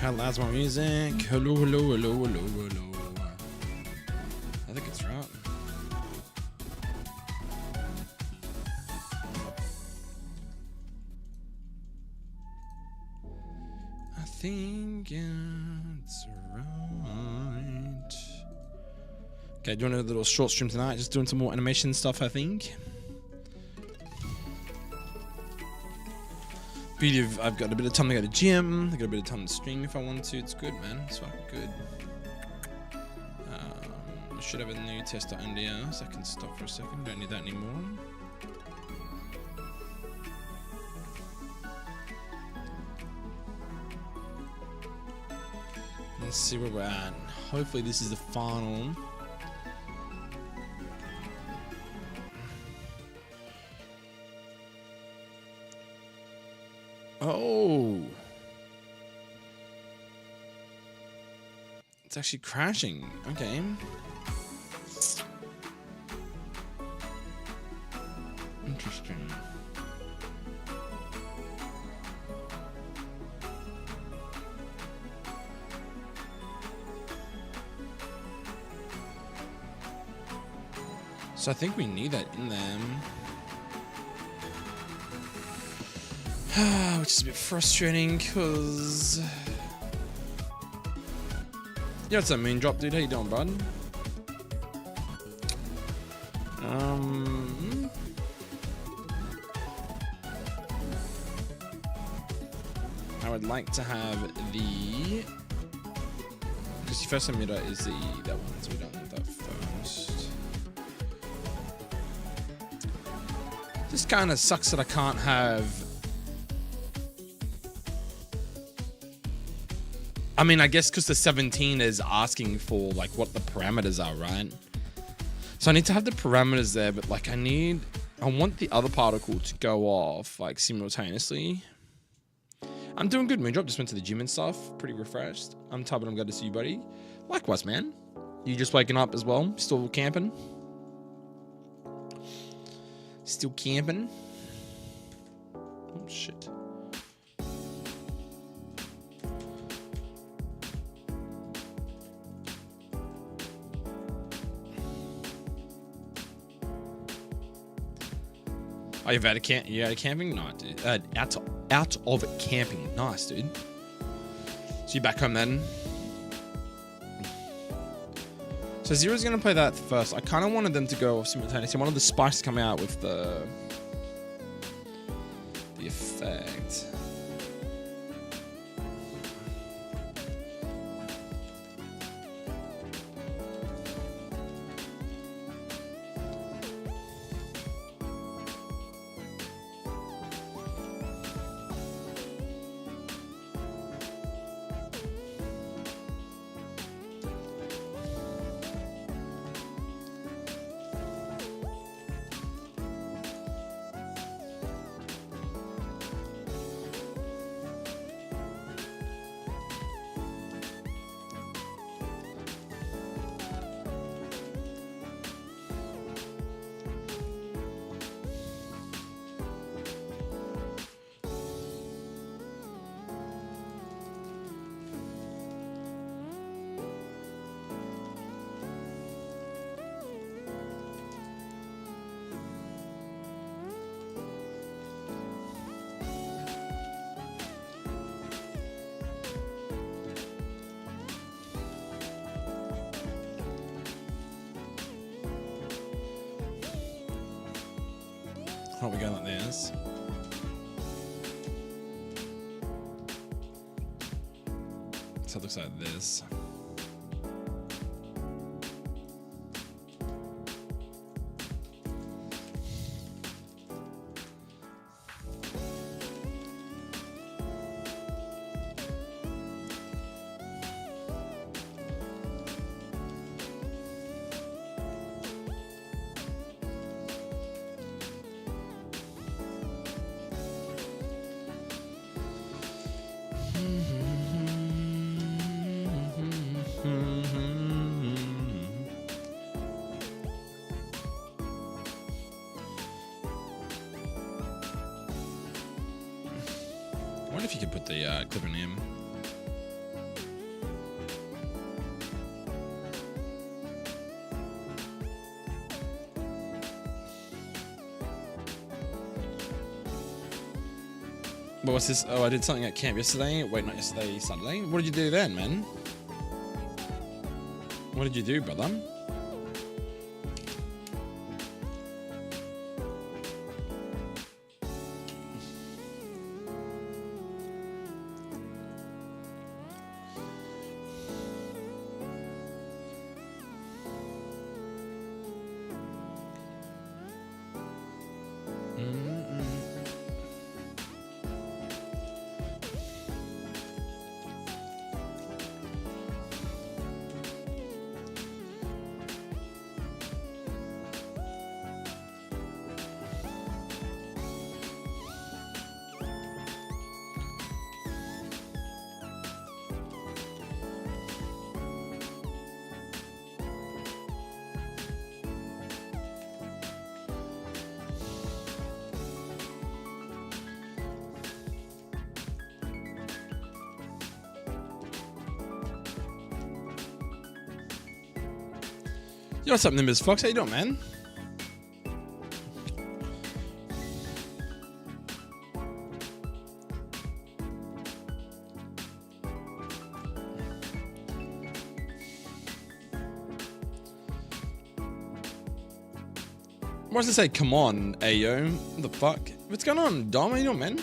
How loud's my music? Hello, hello, hello, hello, hello. I think it's right. I think it's right. Okay, doing a little short stream tonight, just doing some more animation stuff, I think. Beauty of I've got a bit of time to go to gym, I've got a bit of time to stream if I want to. It's good, man. It's fucking good. I should have a new test.nds, so I can stop for a second. Don't need that anymore. Let's see where we're at. Hopefully this is the final. Oh, it's actually crashing. Okay. Interesting. So I think we need that in them. Which is a bit frustrating because yeah, it's a main drop, dude. How you doing, bud? I would like to have the because the first emitter is that one, so we don't want that first. This kind of sucks that I can't have. I mean, I guess because the 17 is asking for like what the parameters are, right? So I need to have the parameters there, but like I want the other particle to go off like simultaneously. I'm doing good. Moondrop just went to the gym and stuff. Pretty refreshed. I'm tired, but I'm glad to see you, buddy. Likewise, man. You just waking up as well? Still camping? Still camping? Oh, shit. Oh, you're out of camping? No, dude. Out of camping. Nice, dude. So you're back home then. So Zero's gonna play that first. I kind of wanted them to go off simultaneously. I wanted the spikes to come out with the effect. Oh, we go like this. So it looks like this. wonder if you could put the clip in him. But what's this? Oh, I did something at camp yesterday. Wait, not yesterday, Saturday. What did you do then, man? What did you do, brother? Yo, what's up, Nimbus Fox? How you doing, man? What does it say? Come on, Ayo. What the fuck? What's going on, Dom? How you doing, man?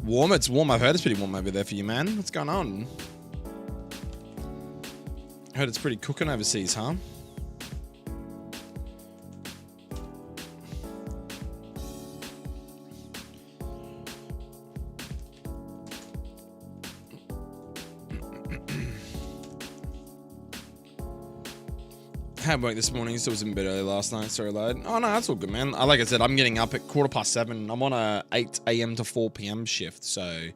Warm? It's warm. I've heard it's pretty warm over there for you, man. What's going on? Heard it's pretty cooking overseas, huh? Had work this morning, so I was in bed early last night. Sorry, lad. Oh no, that's all good, man. Like I said, I'm getting up at 7:15. I'm on a 8 a.m. to 4 p.m. shift, so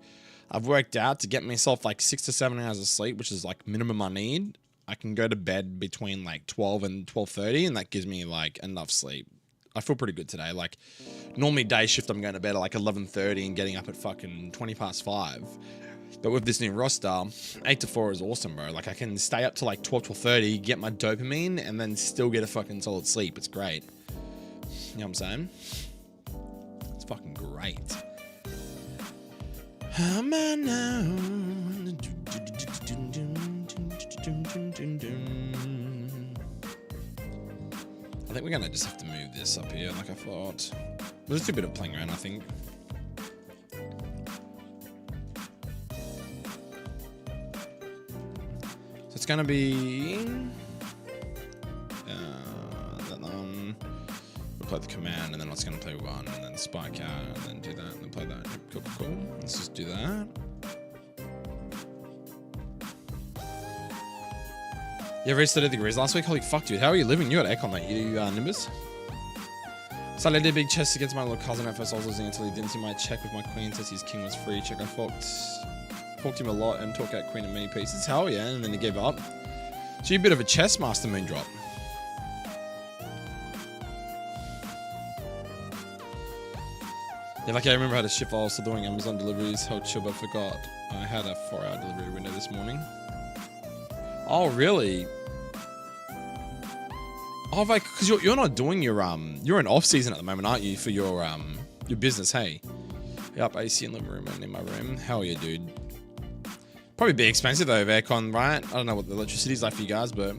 I've worked out to get myself like 6 to 7 hours of sleep, which is like minimum I need. I can go to bed between like 12 and 12:30, and that gives me like enough sleep. I feel pretty good today. Like normally day shift, I'm going to bed at like 11:30 and getting up at fucking 5:20. But with this new roster, 8 to 4 is awesome, bro. Like, I can stay up to like 12:30, get my dopamine, and then still get a fucking solid sleep. It's great. You know what I'm saying? It's fucking great. Am I now? I think we're gonna just have to move this up here, like I thought. There's just a bit of playing around, I think. It's gonna be that one. We'll play the command, and then it's gonna play one, and then spike out, and then do that, and then play that. Cool, cool, cool. Let's just do that. You ever studied the Grizz last week? Holy fuck, dude! How are you living? You at Econ, mate? You Nimbus? So I did a big chest against my little cousin at first. I was losing until he didn't see my check with my queen. Says his king was free. Check. I forked him a lot and took out queen in many pieces. Hell yeah, and then he gave up. So you're a bit of a chess master, moon drop. Yeah, like I remember I had a shift while I was still doing Amazon deliveries. How chill, but I forgot I had a 4-hour delivery window this morning. Oh really? Oh, like, because you're not doing your you're in off season at the moment, aren't you, for your business? Hey, yep, AC in living room and in my room. Hell yeah, dude. Probably be expensive though, aircon, right? I don't know what the electricity's like for you guys, but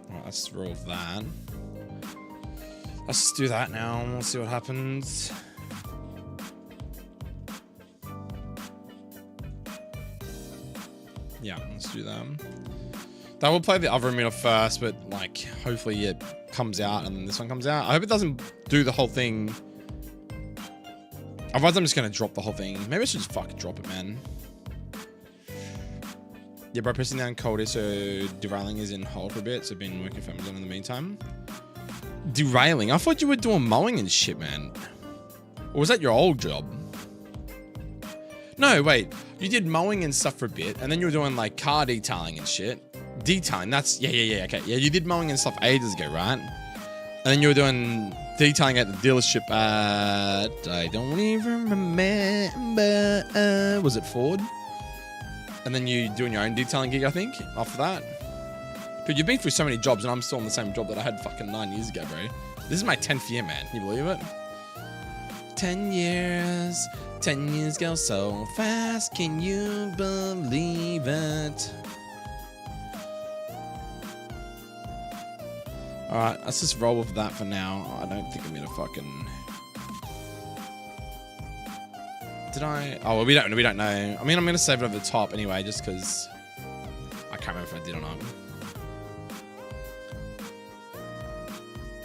right, let's roll that. Let's just do that now and we'll see what happens. Yeah, let's do that. That will play the other emitter first, but like hopefully it comes out and then this one comes out. I hope it doesn't do the whole thing. Otherwise I'm just gonna drop the whole thing. Maybe I should just fucking drop it, man. Yeah, bro, pressing down cold so derailing is in hold for a bit, so I've been working for Amazon in the meantime. Derailing? I thought you were doing mowing and shit, man. Or was that your old job? No, wait. You did mowing and stuff for a bit, and then you were doing like car detailing and shit. Detailing, that's, yeah, okay. Yeah, you did mowing and stuff ages ago, right? And then you were doing detailing at the dealership at, I don't even remember, was it Ford? And then you doing your own detailing gig, I think, after that. Dude, you've been through so many jobs, and I'm still on the same job that I had fucking 9 years ago, bro. This is my 10th year, man. Can you believe it? 10 years go so fast, can you believe it? Alright, let's just roll with that for now. I don't think I'm gonna fucking... Did I? Oh, well, we don't know. I mean, I'm gonna save it over the top anyway, just because I can't remember if I did or not.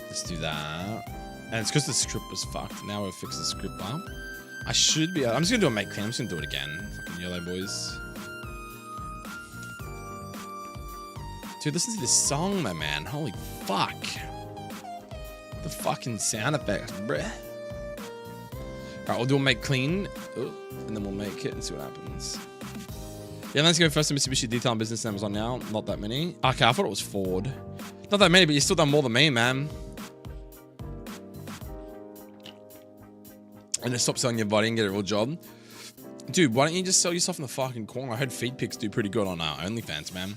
Let's do that. And it's because the script was fucked. Now we've fixed the script up. I should be... I'm just gonna do a make clean. I'm just gonna do it again. Fucking yellow boys. Dude, listen to this song, my man. Holy fuck. The fucking sound effects, bruh. Alright, we'll do a make clean. Oh, and then we'll make it and see what happens. Yeah, let's go first to Mitsubishi Detail Business Amazon now. Not that many. Okay, I thought it was Ford. Not that many, but you still done more than me, man. And just stop selling your body and get a real job. Dude, why don't you just sell yourself in the fucking corner? I heard feed pics do pretty good on OnlyFans, man.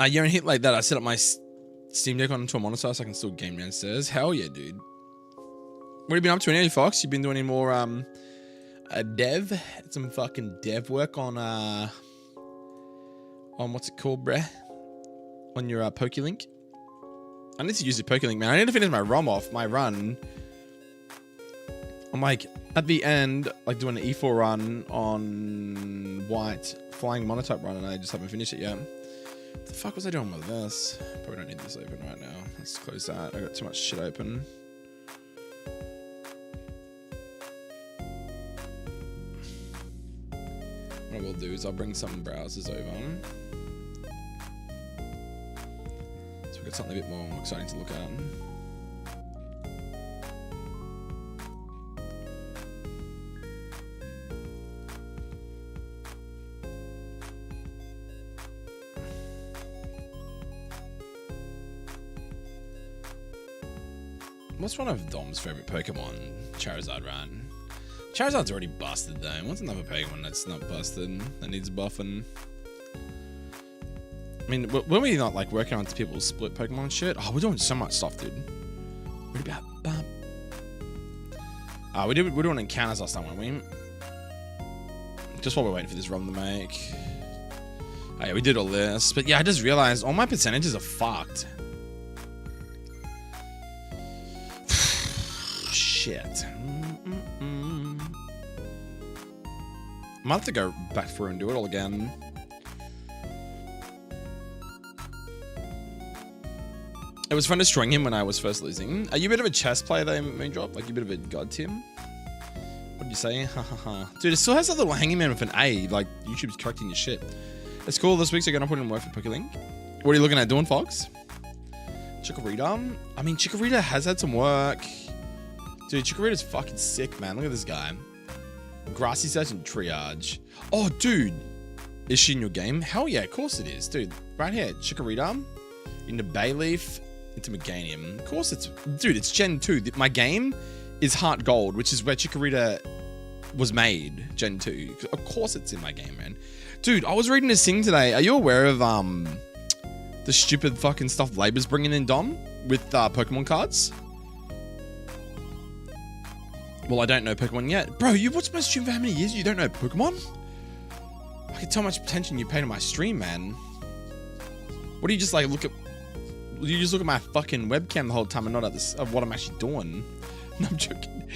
You're in hit like that. I set up my Steam Deck onto a monitor so I can still game downstairs. Hell yeah, dude. What have you been up to anyway, Fox? You been doing any more dev? Some fucking dev work on what's it called, bruh? On your PokeLink? I need to use the PokeLink, man. I need to finish my ROM off, my run. I'm like at the end, like doing an E4 run on white, flying monotype run, and I just haven't finished it yet. What the fuck was I doing with this? Probably don't need this open right now. Let's close that. I got too much shit open. What I will do is I'll bring some browsers over. So we've got something a bit more exciting to look at. What's one of Dom's favorite Pokemon? Charizard, right? Charizard's already busted though. What's another Pokemon that's not busted, that needs buffing? I mean, when we not like working on people's split Pokemon shit? Oh, we're doing so much stuff, dude. What about that? We're doing encounters last time, weren't we? Just while we're waiting for this ROM to make. Oh yeah, we did all this. But yeah, I just realized all my percentages are fucked. Shit. I might have to go back through and do it all again. It was fun destroying him when I was first losing. Are you a bit of a chess player though, Moondrop? Like you a bit of a god Tim? What did you say? Dude, it still has that little hanging man with an A. Like YouTube's correcting your shit. It's cool. This week's gonna put in work for PokeLink. What are you looking at doing, Fox? Chikorita? I mean, Chikorita has had some work. Dude, Chikorita's fucking sick, man. Look at this guy. Grassy Search and Triage. Oh, dude. Is she in your game? Hell yeah, of course it is. Dude, right here. Chikorita. Into Bayleaf. Into Meganium. Of course it's... Dude, it's Gen 2. My game is HeartGold, which is where Chikorita was made. Gen 2. Of course it's in my game, man. Dude, I was reading this thing today. Are you aware of the stupid fucking stuff Labor's bringing in, Dom? With Pokemon cards? Well, I don't know Pokemon yet. Bro, you watched my stream for how many years? You don't know Pokemon? I can tell how much attention you pay to my stream, man. What do you just like look at? You just look at my fucking webcam the whole time and not at this of what I'm actually doing. No, I'm joking.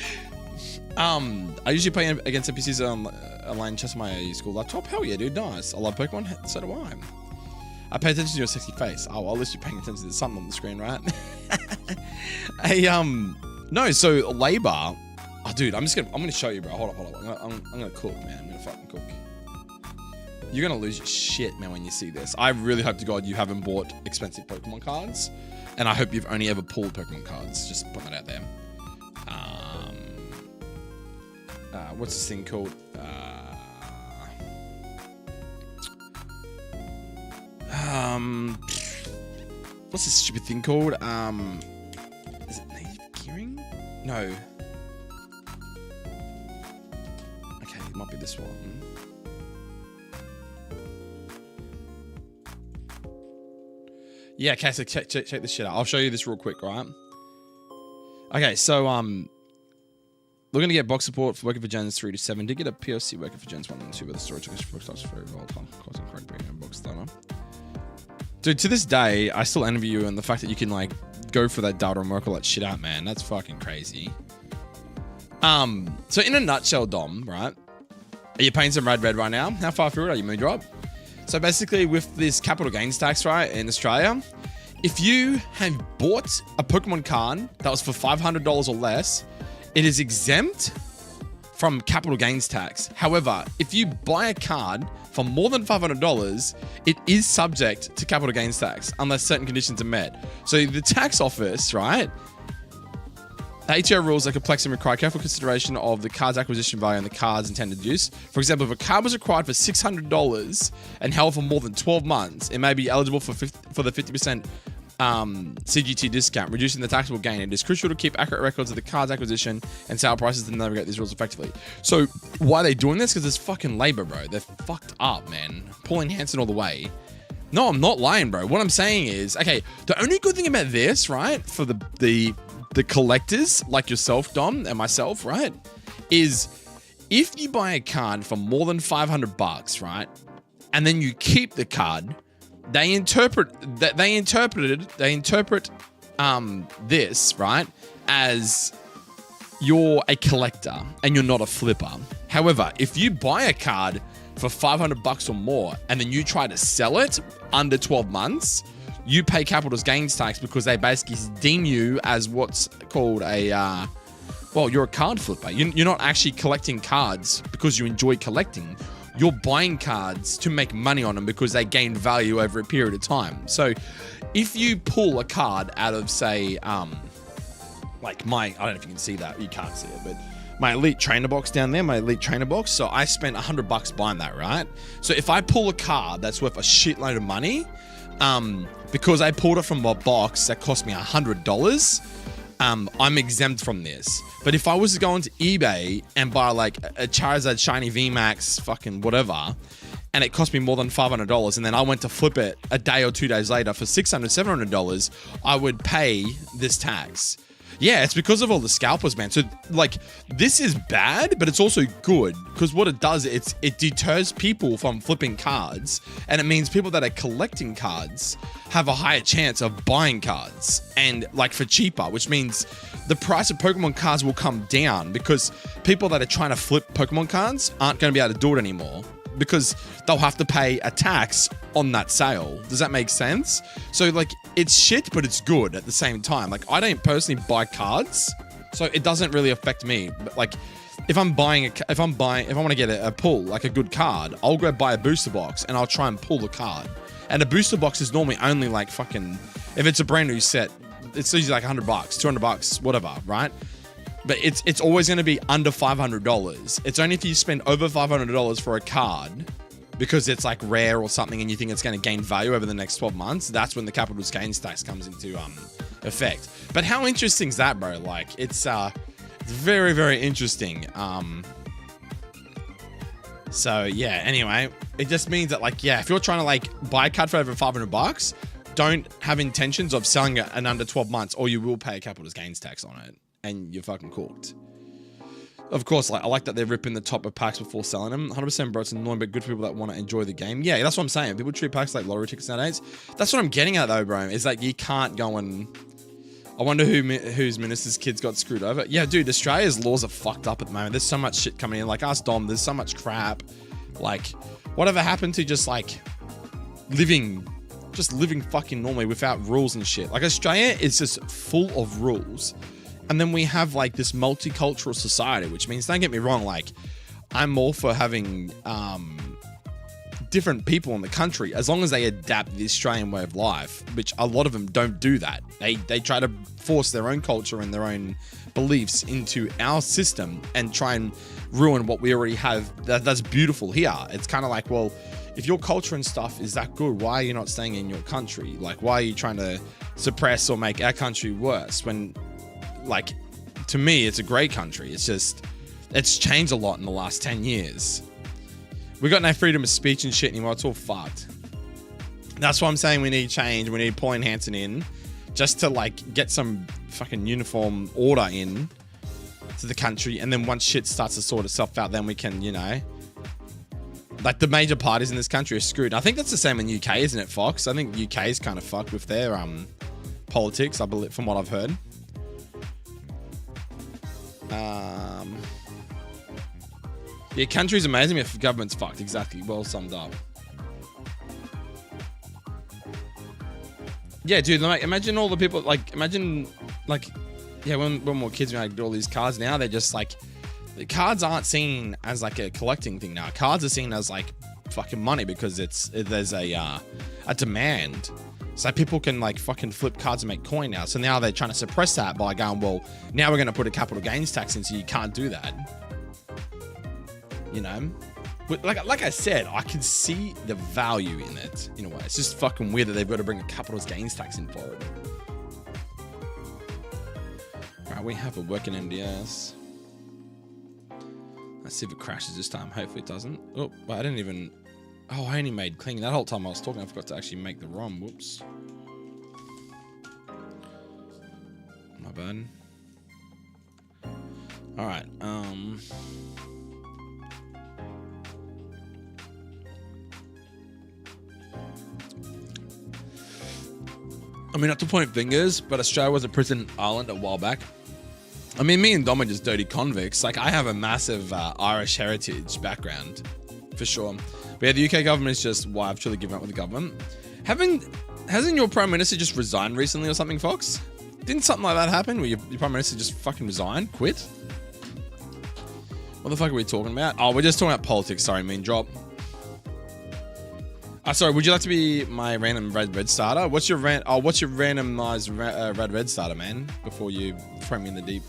I usually play against NPCs on online chess on my school laptop. Hell yeah, dude, nice. I love Pokemon. So do I. I pay attention to your sexy face. Oh, well, at least you're paying attention to something on the screen, right? No. So Labor. Oh, dude, I'm gonna show you, bro. Hold up. I'm gonna cook, man. I'm gonna fucking cook. You're gonna lose your shit, man, when you see this. I really hope to God you haven't bought expensive Pokemon cards, and I hope you've only ever pulled Pokemon cards. Just put that out there. what's this thing called? What's this stupid thing called? Is it native gearing? No. Okay, it might be this one. Yeah, okay, so check this shit out. I'll show you this real quick, right? Okay, so we're gonna get box support for working for Gens 3 to 7. Did get a POC working for Gens 1 and 2, but the storage took us for stocks very volatile. Causing correct bringing in box starter. Dude, to this day, I still envy you and the fact that you can like go for that data and work all that shit out, man. That's fucking crazy. So in a nutshell, Dom, right? Are you paying some red right now? How far through it are you, Moon Drop? So basically, with this capital gains tax, right, in Australia, if you have bought a Pokemon card that was for $500 or less, it is exempt from capital gains tax. However, if you buy a card for more than $500, it is subject to capital gains tax unless certain conditions are met. So the tax office, right? ATO rules are complex and require careful consideration of the card's acquisition value and the card's intended use. For example, if a card was acquired for $600 and held for more than 12 months, it may be eligible for the 50% CGT discount, reducing the taxable gain. It is crucial to keep accurate records of the card's acquisition and sale prices to navigate these rules effectively. So why are they doing this? Because it's fucking labor, bro. They're fucked up, man. Pauline Hanson all the way. No, I'm not lying, bro. What I'm saying is, okay, the only good thing about this, right, for the collectors like yourself, Dom, and myself, right, is if you buy a card for more than $500, right, and then you keep the card, they interpret this, right, as you're a collector and you're not a flipper. However, if you buy a card for $500 or more and then you try to sell it under 12 months, you pay capital gains tax because they basically deem you as what's called a, well, you're a card flipper. You're not actually collecting cards because you enjoy collecting. You're buying cards to make money on them because they gain value over a period of time. So if you pull a card out of, say, like I don't know if you can see that. You can't see it, but my Elite Trainer box down there, my Elite Trainer box. So I spent $100 buying that, right? So if I pull a card that's worth a shitload of money, because I pulled it from a box that cost me $100, I'm exempt from this. But if I was to go onto eBay and buy like a Charizard Shiny VMAX fucking whatever, and it cost me more than $500, and then I went to flip it a day or 2 days later for $600, $700, I would pay this tax. Yeah, it's because of all the scalpers, man. So, like, this is bad, but it's also good because what it does, it deters people from flipping cards, and it means people that are collecting cards have a higher chance of buying cards and, like, for cheaper, which means the price of Pokemon cards will come down because people that are trying to flip Pokemon cards aren't going to be able to do it anymore because they'll have to pay a tax on that sale. Does that make sense? So, like, it's shit, but it's good at the same time. Like, I don't personally buy cards, so it doesn't really affect me. But, like, if I want to get a pull, like a good card, I'll go buy a booster box and I'll try and pull the card. And a booster box is normally only like fucking, if it's a brand new set, it's usually like $100, $200, whatever, right? But it's always going to be under $500. It's only if you spend over $500 for a card because it's like rare or something and you think it's going to gain value over the next 12 months, that's when the capital gains tax comes into effect. But how interesting is that, bro? Like, it's very, very interesting. So yeah, anyway, it just means that, like, yeah, if you're trying to like buy a card for over $500, don't have intentions of selling it in under 12 months or you will pay a capital gains tax on it. And you're fucking cooked. Of course, like, I like that they're ripping the top of packs before selling them. 100%, bro, it's annoying, but good for people that want to enjoy the game. Yeah, that's what I'm saying. People treat packs like lottery tickets nowadays. That's what I'm getting at, though, bro. Is like, you can't go and... I wonder whose minister's kids got screwed over. Yeah, dude, Australia's laws are fucked up at the moment. There's so much shit coming in. Like, ask Dom, there's so much crap. Like, whatever happened to just, like, living fucking normally without rules and shit? Like, Australia is just full of rules. And then we have like this multicultural society, which means, don't get me wrong, like, I'm all for having different people in the country as long as they adapt the Australian way of life, which a lot of them don't do that. They try to force their own culture and their own beliefs into our system and try and ruin what we already have that's beautiful here. It's kind of like, well, if your culture and stuff is that good, why are you not staying in your country? Like, why are you trying to suppress or make our country worse when, like, to me, it's a great country. It's just, it's changed a lot in the last 10 years. We got no freedom of speech and shit anymore. It's all fucked. That's why I'm saying we need change. We need Pauline Hanson in just to, like, get some fucking uniform order in to the country. And then once shit starts to sort itself out, then we can, you know, like, the major parties in this country are screwed. I think that's the same in UK, isn't it, Fox? I think UK is kind of fucked with their politics, I believe, from what I've heard. Yeah, country's amazing if government's fucked. Exactly. Well summed up. Yeah, dude, like, imagine all the people, like, imagine, like, yeah, when we were kids, we had all these cards. Now they're just, like, the cards aren't seen as, like, a collecting thing now. Cards are seen as, like, fucking money because there's a demand. So people can, like, fucking flip cards and make coin now. So now they're trying to suppress that by going, well, now we're going to put a capital gains tax in, so you can't do that. You know? But like I said, I can see the value in it, in a way. It's just fucking weird that they've got to bring a capital gains tax in for it. Alright, we have a working MDS. Let's see if it crashes this time. Hopefully it doesn't. Oh, but I didn't even... Oh, I only made clean. That whole time I was talking, I forgot to actually make the ROM. Whoops. My bad. Alright, I mean, not to point fingers, but Australia was a prison island a while back. I mean, me and Dom are just dirty convicts. Like, I have a massive Irish heritage background, for sure. But yeah, the UK government is just why I've truly given up with the government. Hasn't your Prime Minister just resigned recently or something, Fox? Didn't something like that happen where your Prime Minister just fucking resigned? Quit? What the fuck are we talking about? Oh, we're just talking about politics. Sorry, mean drop. Sorry, would you like to be my random red starter? What's your randomized red starter, man? Before you throw me in the deep.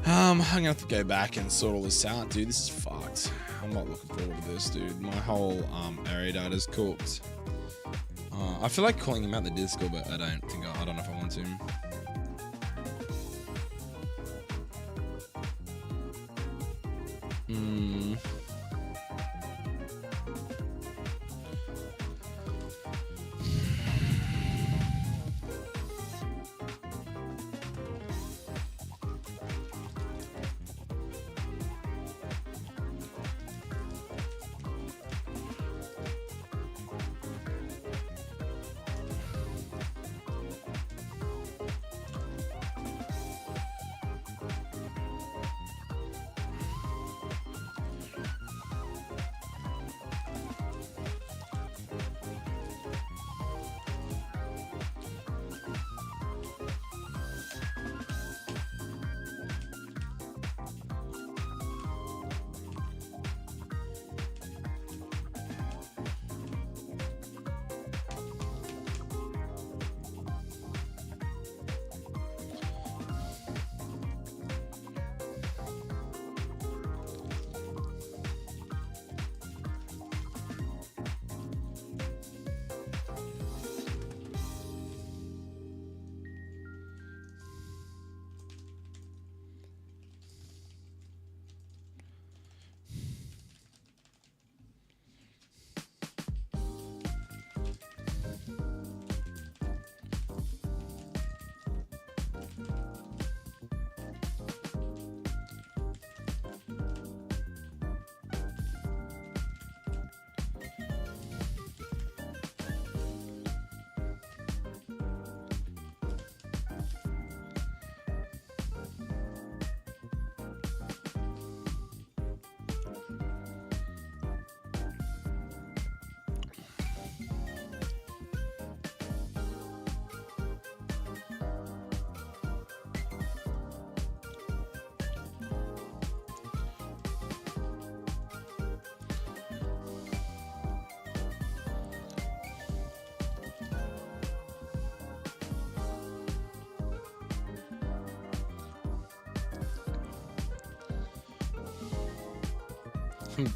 I'm gonna have to go back and sort all this out, dude. This is fucked. I'm not looking forward to this, dude. My whole area data's cooked. I feel like calling him out the Discord, but I don't know if I want to.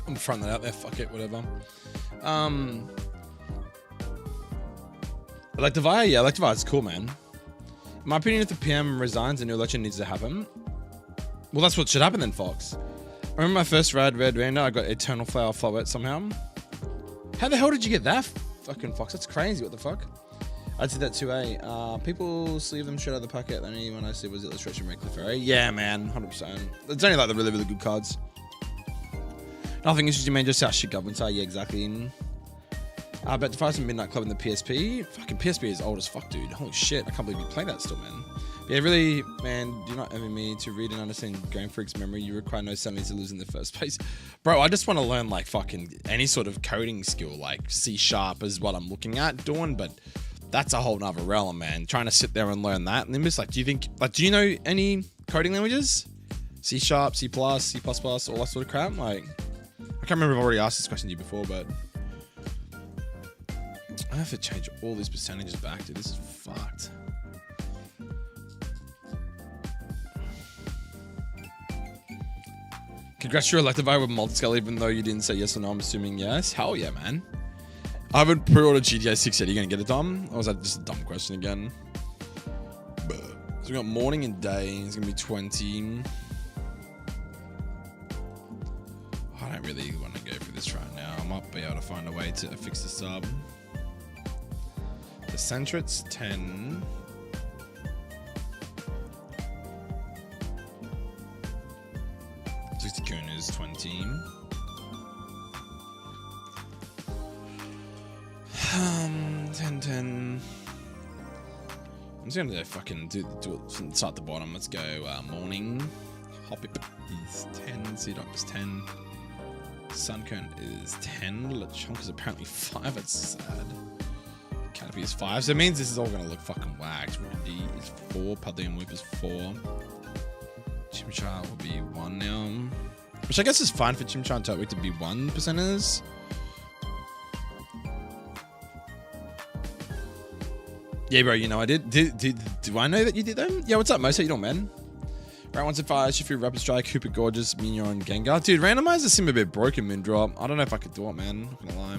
I'm throwing that out there. Fuck it, whatever. Electivire, yeah, Electivire is cool, man. In my opinion, if the PM resigns, a new election needs to happen. Well, that's what should happen then, Fox. I remember my first red render, I got Eternal Flower Flowet somehow. How the hell did you get that, fucking Fox? That's crazy, what the fuck? I did that 2A. People sleeve them straight out of the packet. The only one I see was Illustration Red Clefairy. Yeah, man, 100%. It's only like the really, really good cards. Nothing interesting, man, just how shit governments are. Yeah, exactly. But to find some Midnight Club in the PSP. Fucking PSP is old as fuck, dude. Holy shit, I can't believe you play that still, man. But yeah, really, man, do not envy me. To read and understand Game Freak's memory, you require no 70s to lose in the first place. Bro, I just want to learn, like, fucking any sort of coding skill. Like, C# is what I'm looking at doing, but that's a whole nother realm, man. Trying to sit there and learn that. And then just, like, do you know any coding languages? C#, C++, C++, all that sort of crap? Like, I can't remember if I've already asked this question to you before, but I have to change all these percentages back, dude. This is fucked. Congrats, you're Electivire with multiscale, even though you didn't say yes or no. I'm assuming yes. Hell yeah, man. I haven't pre-ordered GTA 6 yet. Are you going to get it, Dom? Or was that just a dumb question again? So we got morning and day. It's going to be 20. I don't really want to go for this right now. I might be able to find a way to fix the sub. The Centrit's 10. Zedakae is 20. 10. I'm just gonna fucking do it from start to bottom. Let's go morning. Hoppip is 10. Zedakae is 10. Suncone is 10. Lechonk is apparently 5. That's sad. Canopy is 5. So it means this is all gonna look fucking whacked. Rudy is 4. Pavilion Whip is 4. Chimchar will be 1 now. Which I guess is fine for Chimchar and Turtwig to be 1%ers. Yeah, bro, you know I did. Do I know that you did them? Yeah, what's up, Mo? How you doing, man? Round 1 to 5, Shifu, Rapid Strike, Hooper Gorgeous, Minion, Gengar. Dude, randomizer seem a bit broken mid-drop. I don't know if I could do it, man. Not gonna lie.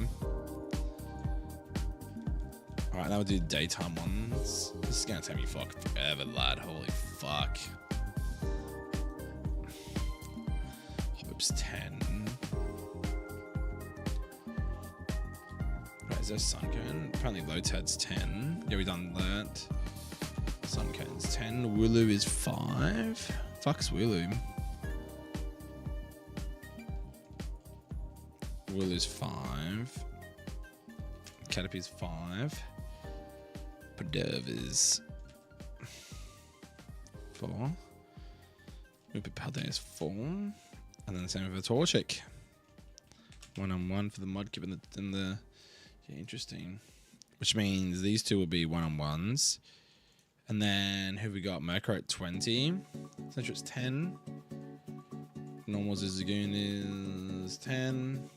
Alright, now we'll do daytime ones. This is gonna take me fucking forever, lad. Holy fuck. Hop's 10. Right, is there Suncone? Apparently Lotad's 10. Yeah, we've done that. Suncone's 10. Wooloo is 5. Fuck's Wooloo. Wooloo's 5. Caterpie's 5. Perderv is 4. Upipalde is 4. And then the same with the Torchic. 1-on-1 for the Mudkip and the yeah, interesting. Which means these two will be 1-on-1s. And then who have we got? Murkrow at 20. Centric's 10. Normal Zigzagoon is 10.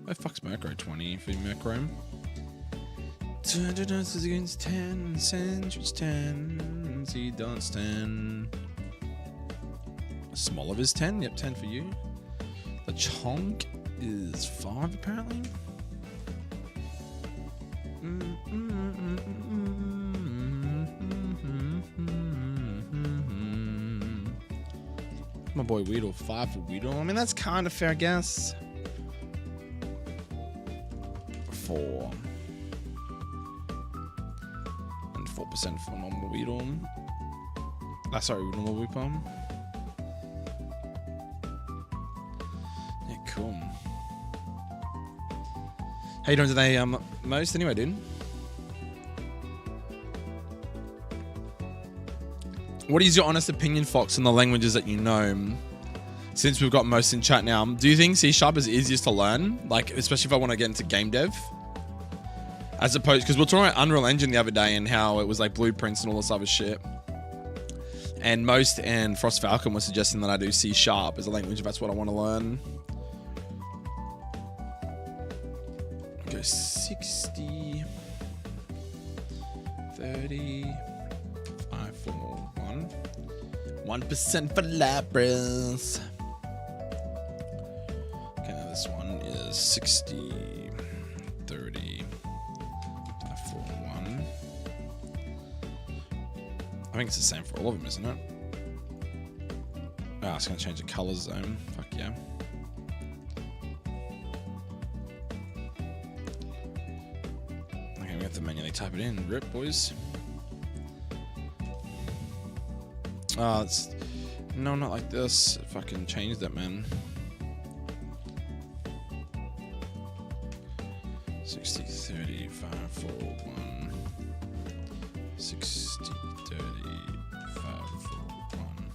Oh, fuck's Murkrow 20 for Murkrow. Zigzagoon's 10. Centric's 10. Zedon's 10. Smoliv is 10. Yep, 10 for you. The Chonk is 5 apparently. My boy Weedle, 5 for Weedle. I mean, that's kind of fair, I guess. 4. And 4% for normal Weedle. Sorry, normal Weepom. Yeah, cool. How you doing today, Most? Anyway, dude. What is your honest opinion, Fox, on the languages that you know? Since we've got most in chat now, do you think C# is easiest to learn? Like, especially if I want to get into game dev? As opposed, because we were talking about Unreal Engine the other day and how it was like blueprints and all this other shit. And Most and Frost Falcon were suggesting that I do C# as a language if that's what I want to learn. Go 60, 30, 5, 4, 1. 1% for Lapras. Okay, now this one. 60, 30, 541. I think it's the same for all of them, isn't it? Oh, it's going to change the color zone. Fuck yeah. Okay, we have to manually type it in. Rip, boys. Oh, it's... No, not like this. It fucking changed it, man. 60, 30, 5, 4, 1. 60, 30, 5, 4, 1.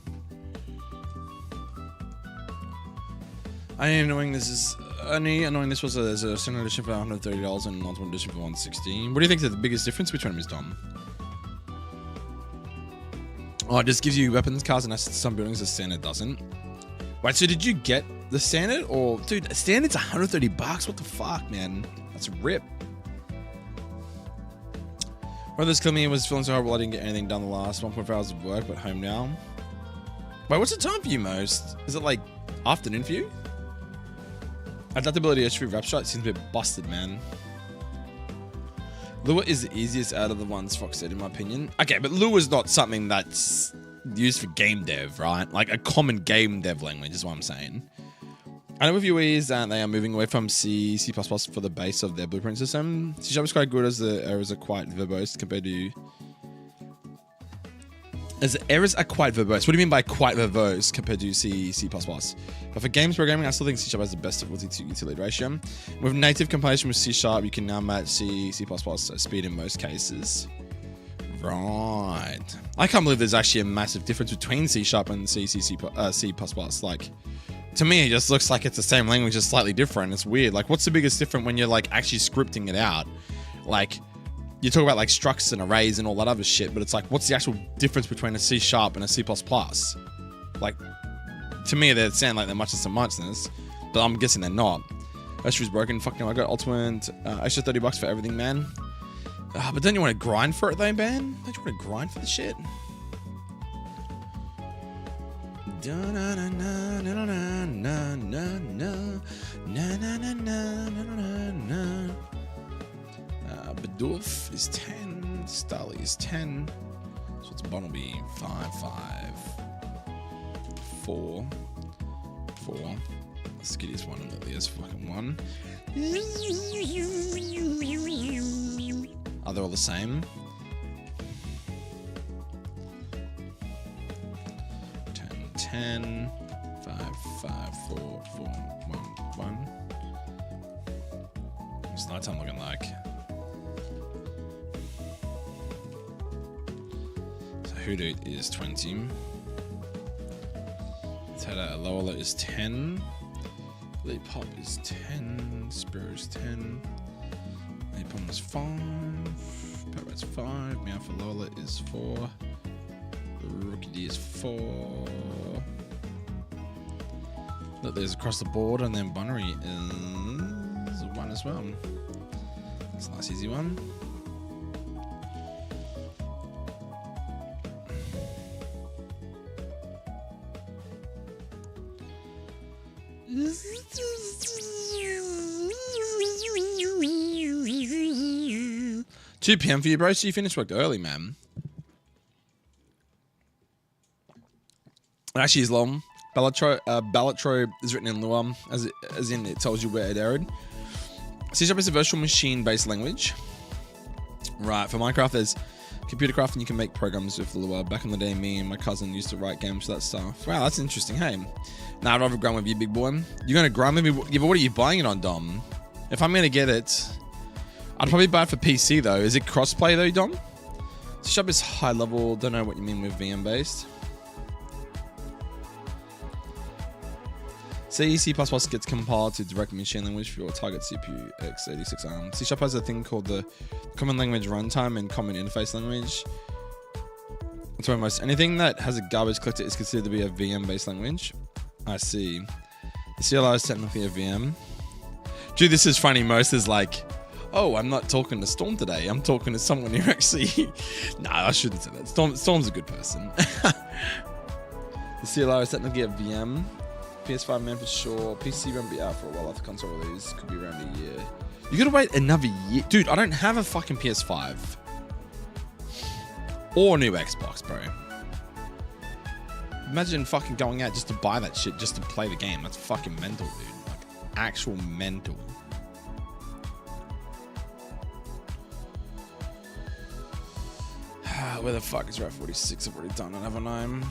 I am knowing this is only annoying. This was a single edition for $130 and an ultimate edition for $116. What do you think is the biggest difference between them is, Dom? Oh, it just gives you weapons, cars, and assets to some buildings. The standard doesn't. Wait, so did you get the standard? Or, dude, standard's $130. What the fuck, man? That's a rip. Well, this kill me was feeling so horrible I didn't get anything done the last 1.4 hours of work, but home now. Wait, what's the time for you most? Is it like afternoon for you? Adaptability H3 rap shot seems a bit busted, man. Lua is the easiest out of the ones Fox said, in my opinion. Okay, but Lua is not something that's used for game dev, right? Like a common game dev language is what I'm saying. I know with UEs that they are moving away from C, C++ for the base of their blueprint system. C# is quite good as the errors are quite verbose compared to... As the errors are quite verbose. What do you mean by quite verbose compared to C, C++? But for games programming, I still think C# has the best difficulty to utility ratio. With native compilation with C#, you can now match C, C++ speed in most cases. Right. I can't believe there's actually a massive difference between C# and C++. Like, to me, it just looks like it's the same language, just slightly different. It's weird. Like, what's the biggest difference when you're like actually scripting it out? Like, you talk about like structs and arrays and all that other shit, but it's like, what's the actual difference between a C# and a C++? Like, to me, they sound like they're much of some muchness, but I'm guessing they're not. Extra's broken. Fuck no, I got ultimate extra $30 for everything, man. But don't you want to grind for it though, man? Don't you want to grind for the shit? Badoof is 10. Starly is 10. So it's Bonnelby 5, 5, 4, 4. Skitty's 1 and Lily's fucking 1. Are they all the same? 10, 5, 5, 4, 4, 1, 1. What's nighttime looking like? So Hoodoo is 20. Teta Lola is 10. Lee Pop is 10. Spear is 10. Lee Pop is 5. Parrot's 5. Meow for Lola is 4. Rookie D is 4. Look, there's across the board, and then Bunnery is 1 as well. It's a nice easy one. $2 PM for you, bro. So you finished work early, man. It actually is long. Balatro is written in Lua, as in it tells you where it erred. C# is a virtual machine-based language. Right, for Minecraft, there's computer craft and you can make programs with Lua. Back in the day, me and my cousin used to write games for that stuff. Wow, that's interesting. Hey, nah, I'd rather grind with you, big boy. You're going to grind with me? Yeah, but what are you buying it on, Dom? If I'm going to get it, I'd probably buy it for PC, though. Is it crossplay, though, Dom? C# is high level. Don't know what you mean with VM-based. C gets compiled to direct machine language for your target CPU x86 ARM. C# has a thing called the Common Language Runtime and Common Interface Language. It's almost anything that has a garbage collector is considered to be a VM-based language. I see. The CLI is technically a VM. Dude, this is funny. Most is like, oh, I'm not talking to Storm today. I'm talking to someone who actually... Nah, I shouldn't say that. Storm's a good person. The CLI is technically a VM. PS5 man for sure. PC won't be out for a while after console release. Could be around a year. You gotta wait another year. Dude, I don't have a fucking PS5. Or a new Xbox, bro. Imagine fucking going out just to buy that shit just to play the game. That's fucking mental, dude. Like, actual mental. Where the fuck is Route 46? I've already done another 9.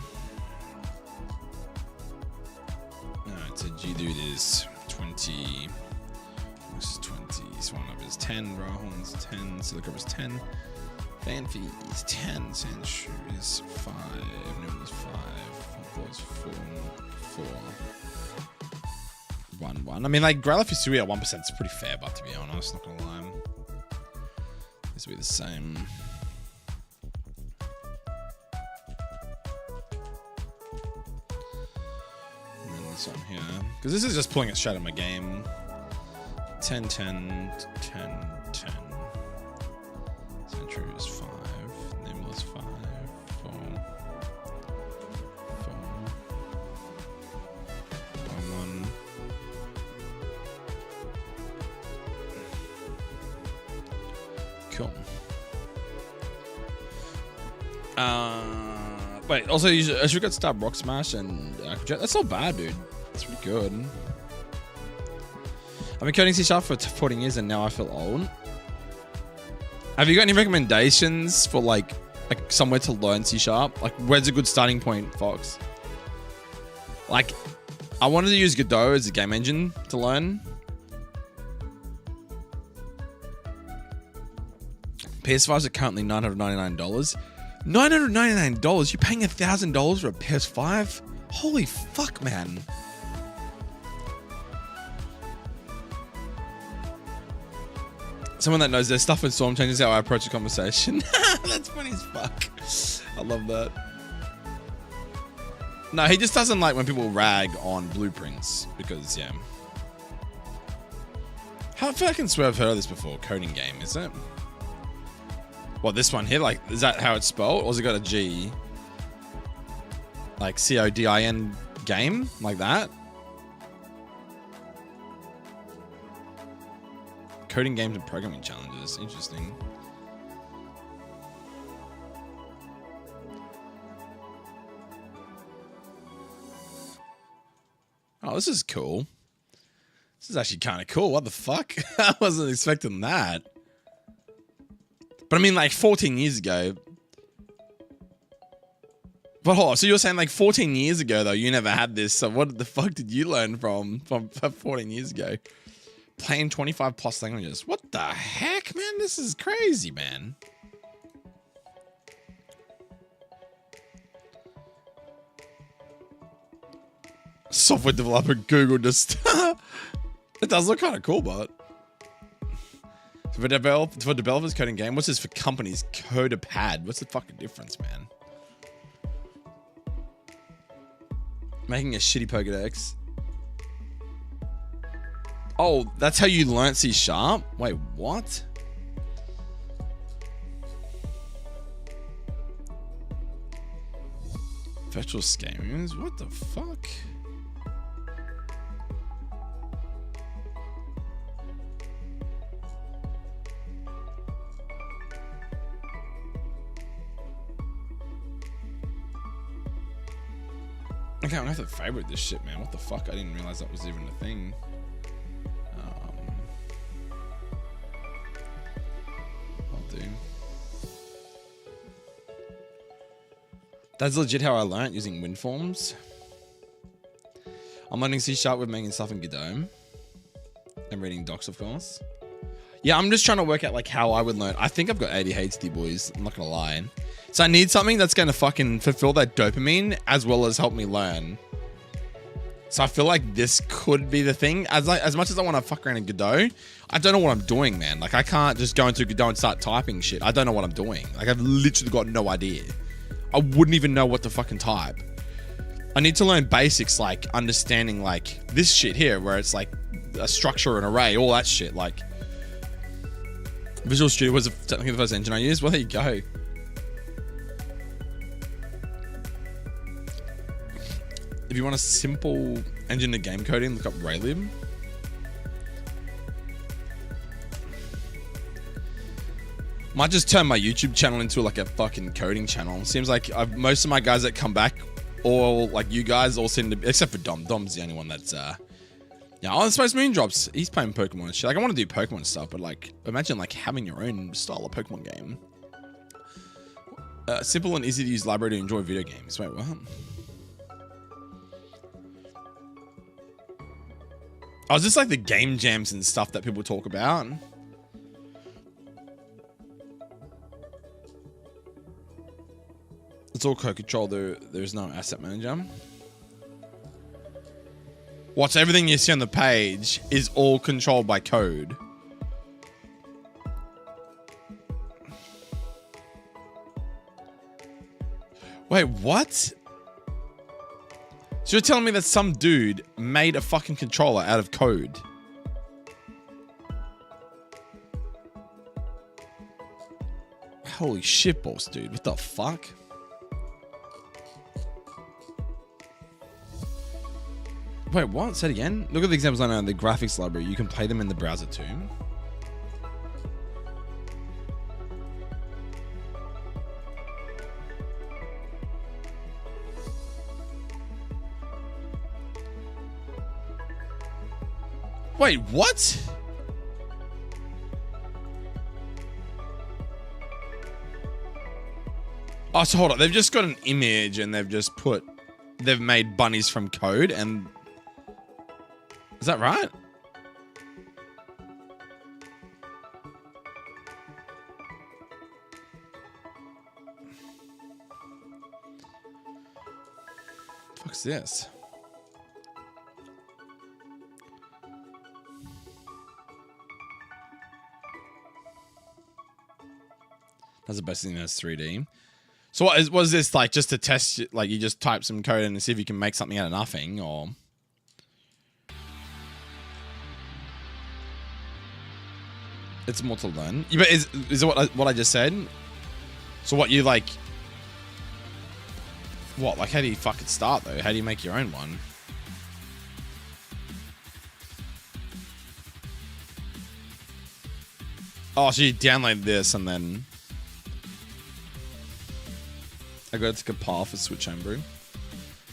Alright, so G-Dude is 20. This is 20. Swan Up is 10. Rahorn's 10. Zedakae is 10. Fanfi is 10. Sandshoe is 5. Noon is 5. Is 4. 1 1. I mean, like, Growlithe Hisui at 1% is pretty fair, but to be honest, not gonna lie. This will be the same. And then this one here. Because this is just pulling it straight out of my game. 10, 10, 10, 10. Sandshrew is 5. Nimble is 5. 4. 1. Cool. Wait, also, I should get Stab Rock Smash and that's not bad, dude. That's pretty good. I've been coding C# for 14 years and now I feel old. Have you got any recommendations for like somewhere to learn C#? Like, where's a good starting point, Fox? Like, I wanted to use Godot as a game engine to learn. PS5s are currently $999. $999? You're paying $1,000 for a PS5? Holy fuck, man. Someone that knows their stuff in Storm changes how I approach a conversation. That's funny as fuck. I love that. No, he just doesn't like when people rag on blueprints because, yeah. How far I can swear I've heard of this before? Coding game, is it? What, this one here? Like, is that how it's spelled? Or has it got a G? Like CODIN game? Like that? Coding games and programming challenges. Interesting. Oh, this is cool. This is actually kind of cool. What the fuck? I wasn't expecting that. But I mean, like 14 years ago. But hold on, so you're saying like 14 years ago though, you never had this. So what the fuck did you learn from 14 years ago? Playing 25 plus languages. What the heck, man? This is crazy, man. Software developer Google just... It does look kind of cool, but... For developers coding game, what's this for companies? Codapad. What's the fucking difference, man? Making a shitty Pokédex. Oh, that's how you learnt C#? Wait, what? Virtual schemes? What the fuck? Okay, I'm gonna have to favorite this shit, man. What the fuck? I didn't realize that was even a thing. I'll do. That's legit how I learnt using wind forms. I'm learning C# with making stuff in Godot. And reading docs, of course. Yeah, I'm just trying to work out like how I would learn. I think I've got ADHD, boys. I'm not gonna lie. So I need something that's gonna fucking fulfill that dopamine as well as help me learn. So I feel like this could be the thing. As much as I want to fuck around in Godot, I don't know what I'm doing, man. Like, I can't just go into Godot and start typing shit. I don't know what I'm doing. Like, I've literally got no idea. I wouldn't even know what to fucking type. I need to learn basics, like understanding like this shit here, where it's like a structure, an array, all that shit. Like, Visual Studio was technically the first engine I used. Well, there you go. If you want a simple Engine to game coding, look up Raylib. Might just turn my YouTube channel into like a fucking coding channel. Seems like most of my guys that come back, all like you guys, all seem to be, except for Dom. Dom's the only one that's yeah. Oh, I suppose Moondrops. He's playing Pokemon and shit. Like I want to do Pokemon stuff, but like imagine like having your own style of Pokemon game. Simple and easy to use library to enjoy video games. Wait, what? Oh, is this like the game jams and stuff that people talk about? It's all code control. There's no asset manager. What's everything you see on the page is all controlled by code. Wait, what? So you're telling me that some dude made a fucking controller out of code? Holy shitballs, dude. What the fuck? Wait, what? Say it again? Look at the examples I know in the graphics library. You can play them in the browser too. Wait, what? Oh, so hold on. They've just got an image and they've made bunnies from code and... Is that right? Fuck's this? That's the best thing that's 3D. So what was this like just to test, like you just type some code in and see if you can make something out of nothing, or? It's more to learn. But is it what I just said? So what you like... What? Like how do you fucking start though? How do you make your own one? Oh, so you download this and then... I got it to compile for Switch Homebrew.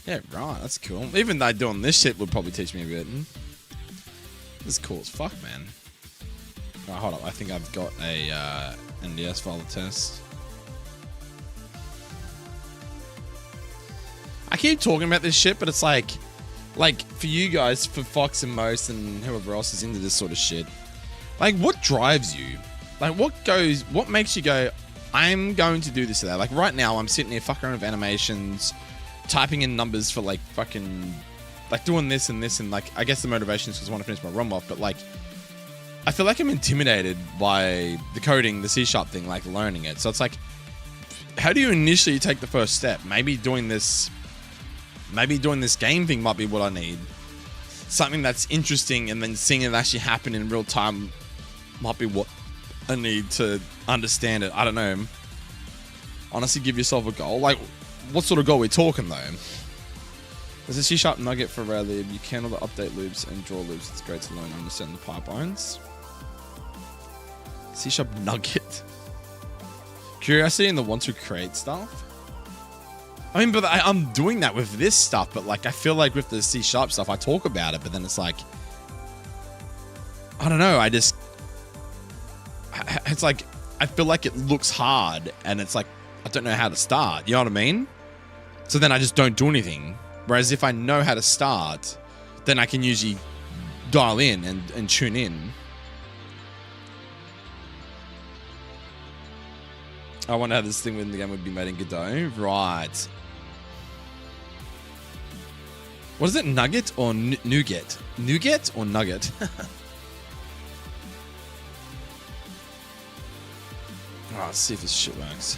Yeah, right. That's cool. Even though doing this shit would probably teach me a bit. This is cool as fuck, man. Oh, hold up. I think I've got a NDS file to test. I keep talking about this shit, but it's like for you guys, for Fox and Most and whoever else is into this sort of shit, like what drives you? Like what makes you go, I'm going to do this today? Like right now, I'm sitting here fucking around with animations, typing in numbers for like fucking, like doing this and this, and like I guess the motivation is because I want to finish my ROM off, but like I feel like I'm intimidated by the coding, the C# thing, like learning it. So it's like, how do you initially take the first step? Maybe doing this game thing might be what I need. Something that's interesting, and then seeing it actually happen in real time might be what I need to understand it. I don't know. Honestly, give yourself a goal. Like, what sort of goal are we talking though? There's a C# nugget for Raylib. You can all the update loops and draw loops. It's great to learn and understand the pipelines. C# nugget. Curiosity and the want to create stuff. I mean, but I'm doing that with this stuff, but like I feel like with the C# stuff, I talk about it, but then it's like, I don't know. It's like I feel like it looks hard, and it's like I don't know how to start. You know what I mean? So then I just don't do anything. Whereas if I know how to start, then I can usually dial in and tune in. I wonder how this thing within the game would be made in Godot. Right. What is it? Nugget or nougat? Nougat or nugget? Oh, let's see if this shit works.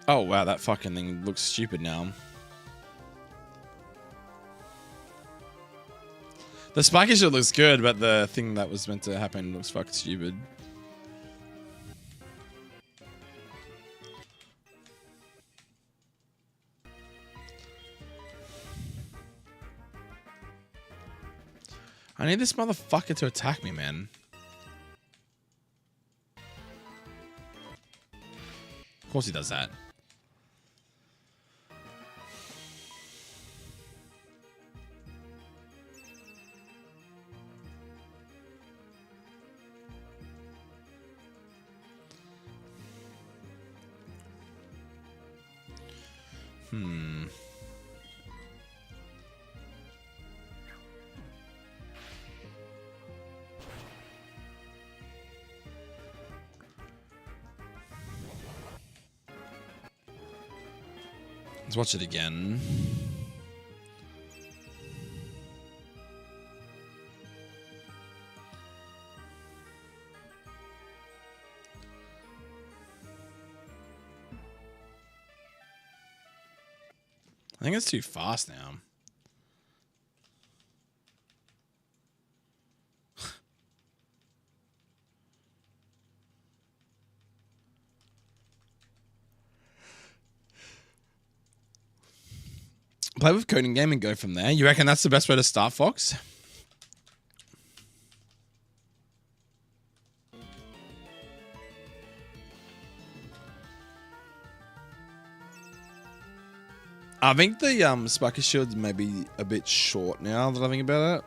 Oh, wow, that fucking thing looks stupid now. The spiky shit looks good, but the thing that was meant to happen looks fucking stupid. I need this motherfucker to attack me, man. Of course he does that. Let's watch it again. I think it's too fast now. Play with coding game and go from there. You reckon that's the best way to start, Fox? I think the Spiker Shield's maybe a bit short now that I think about it.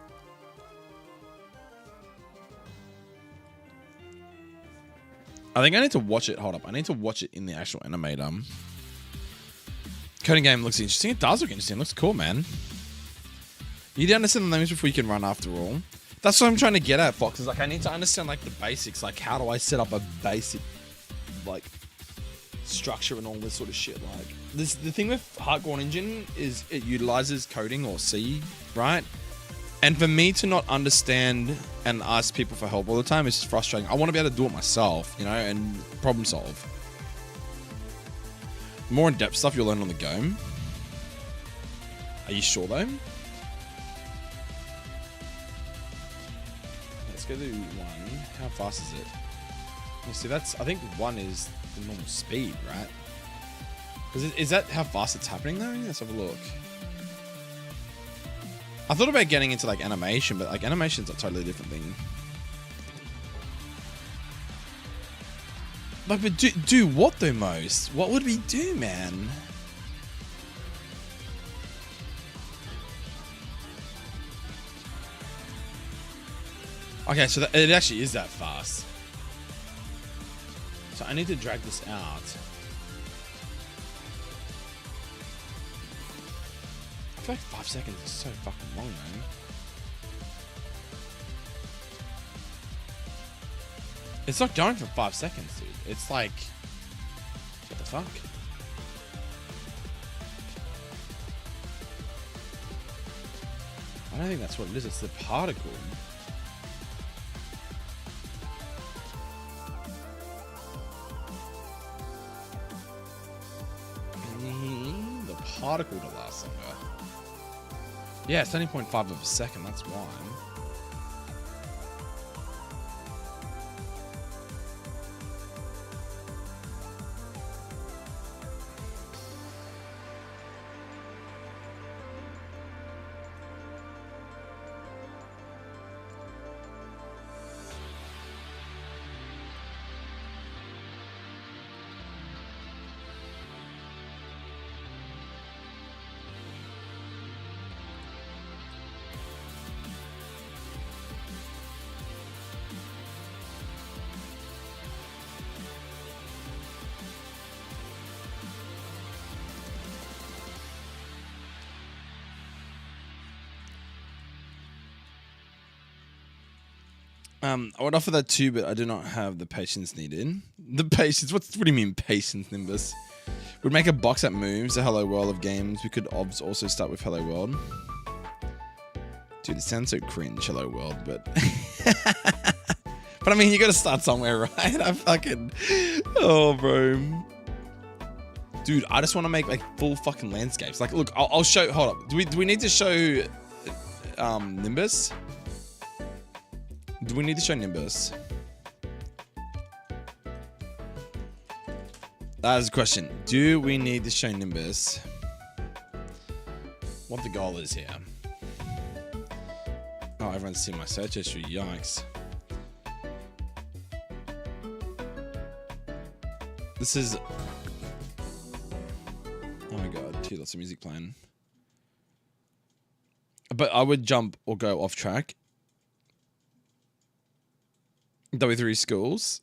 I think I need to watch it. Hold up. I need to watch it in the actual animator. Coding game looks interesting. It does look interesting. It looks cool, man. You need to understand the language before you can run, after all. That's what I'm trying to get at, Fox. Is like, I need to understand like the basics. Like, how do I set up a basic like structure and all this sort of shit? Like, the thing with HeartGold engine is it utilizes coding or C, right? And for me to not understand and ask people for help all the time is just frustrating. I want to be able to do it myself, you know, and problem solve. More in-depth stuff you'll learn on the go. Are you sure though? Let's go to 1. How fast is it? You see, that's, I think 1 is the normal speed, right? Is that how fast it's happening though? Let's have a look. I thought about getting into like animation, but like animation's a totally different thing. But do what though, most? What would we do, man? Okay, so it actually is that fast. So I need to drag this out. I feel like 5 seconds is so fucking long, man. It's not going for 5 seconds, dude. It's like, what the fuck? I don't think that's what it is. It's the particle. The particle to last longer. Yeah, it's only 0.5 of a second. That's why. I would offer that too, but I do not have the patience needed. The patience? What do you mean patience, Nimbus? We'd make a box that moves, a Hello World of games. We could also start with Hello World. Dude, it sounds so cringe, Hello World, but... But I mean, you gotta start somewhere, right? I fucking... Oh, bro. Dude, I just want to make like full fucking landscapes. Like, look, I'll show... Hold up. Do we need to show... Nimbus? Do we need to show Nimbus? That is a question. Do we need to show Nimbus? What the goal is here? Oh, everyone's seen my search history. Yikes. This is... Oh my god, too lots of music playing. But I would jump or go off track. W3 schools.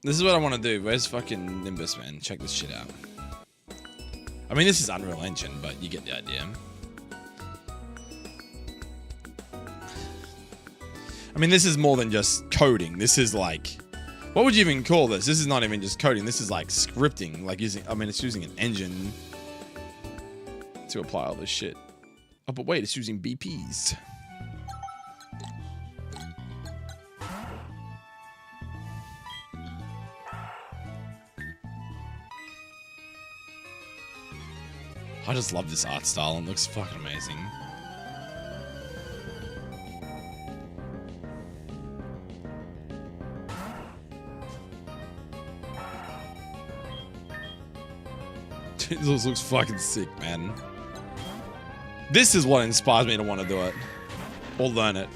This is what I want to do. Where's fucking Nimbus, man? Check this shit out. I mean, this is Unreal Engine, but you get the idea. I mean, this is more than just coding. This is like... What would you even call this? This is not even just coding. This is like scripting. Like using... I mean, it's using an engine to apply all this shit. Oh, but wait, it's using BPs. I just love this art style. It looks fucking amazing. This looks fucking sick, man. This is what inspires me to want to do it. Or learn it.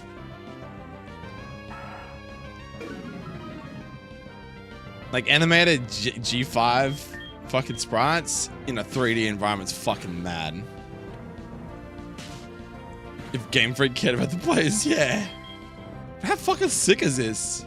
Like animated G5 fucking sprites in a 3D environment's fucking mad. If Game Freak cared about the players, yeah. How fucking sick is this?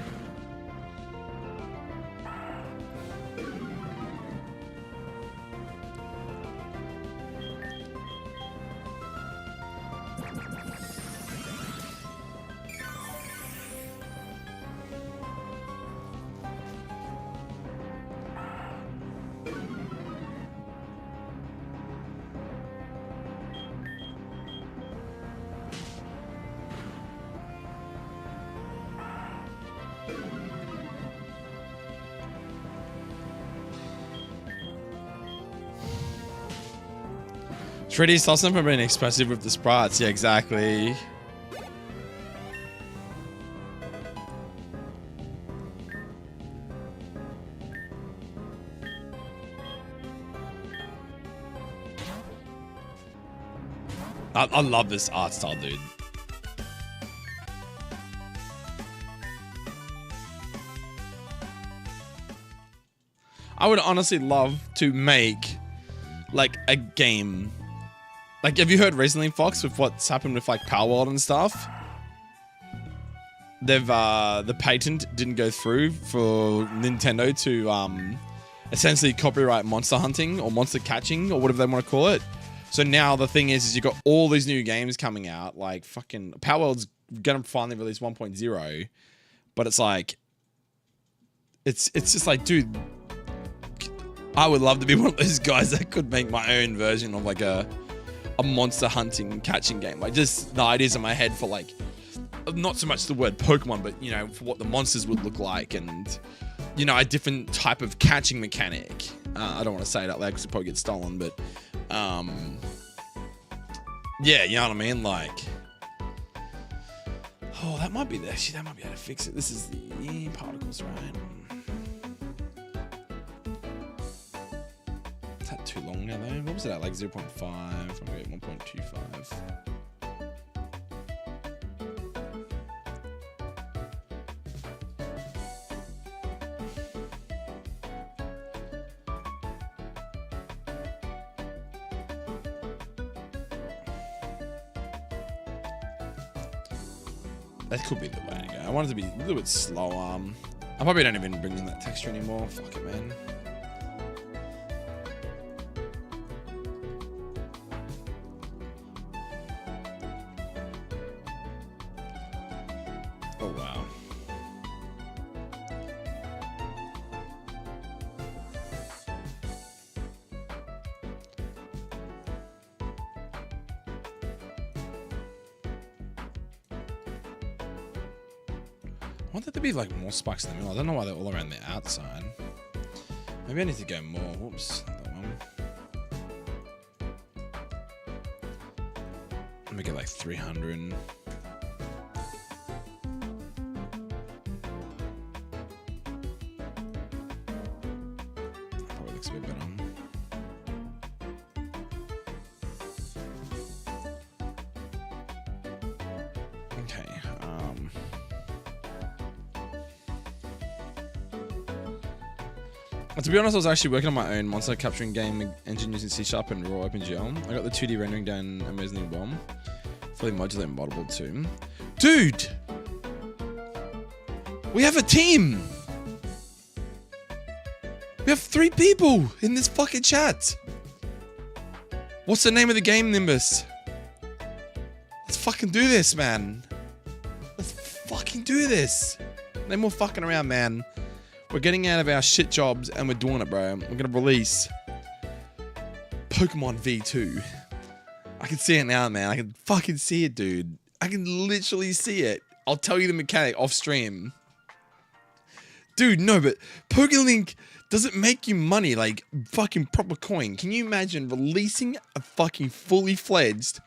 Pretty stops them from being expressive with the sprites. Yeah, exactly. I love this art style, dude. I would honestly love to make like a game. Like, have you heard recently, Fox, with what's happened with like Power World and stuff? They've the patent didn't go through for Nintendo to essentially copyright monster hunting or monster catching or whatever they want to call it. So now the thing is you've got all these new games coming out. Like fucking Power World's gonna finally release 1.0, but it's like it's just like, dude, I would love to be one of those guys that could make my own version of like a monster hunting and catching game. Like just the ideas in my head for like, not so much the word Pokemon, but you know, for what the monsters would look like and, you know, a different type of catching mechanic. I don't want to say it out loud because it probably gets stolen, but yeah, you know what I mean? Like, oh, that might be the, actually, that might be how to fix it. This is the particles, right? Is that too long now though? What was it at? Like 0.5, maybe 1.25. That could be the way to go. I want it to be a little bit slower. I probably don't even bring in that texture anymore. Fuck it, man. Oh, wow. I want there to be like more spikes in the middle. I don't know why they're all around the outside. Maybe I need to go more. Whoops, that one. Let me get like 300. Probably looks a bit better. To be honest, I was actually working on my own monster capturing game engine using C# and raw OpenGL. I got the 2D rendering done amazingly well. Fully modulate and moddable too. Dude! We have a team! We have 3 people in this fucking chat! What's the name of the game, Nimbus? Let's fucking do this, man. Let's fucking do this. No more fucking around, man. We're getting out of our shit jobs and we're doing it, bro. We're gonna release Pokemon V2. I can see it now, man. I can fucking see it, dude. I can literally see it. I'll tell you the mechanic off stream. Dude, no, but PokeLink doesn't make you money like fucking proper coin. Can you imagine releasing a fucking fully fledged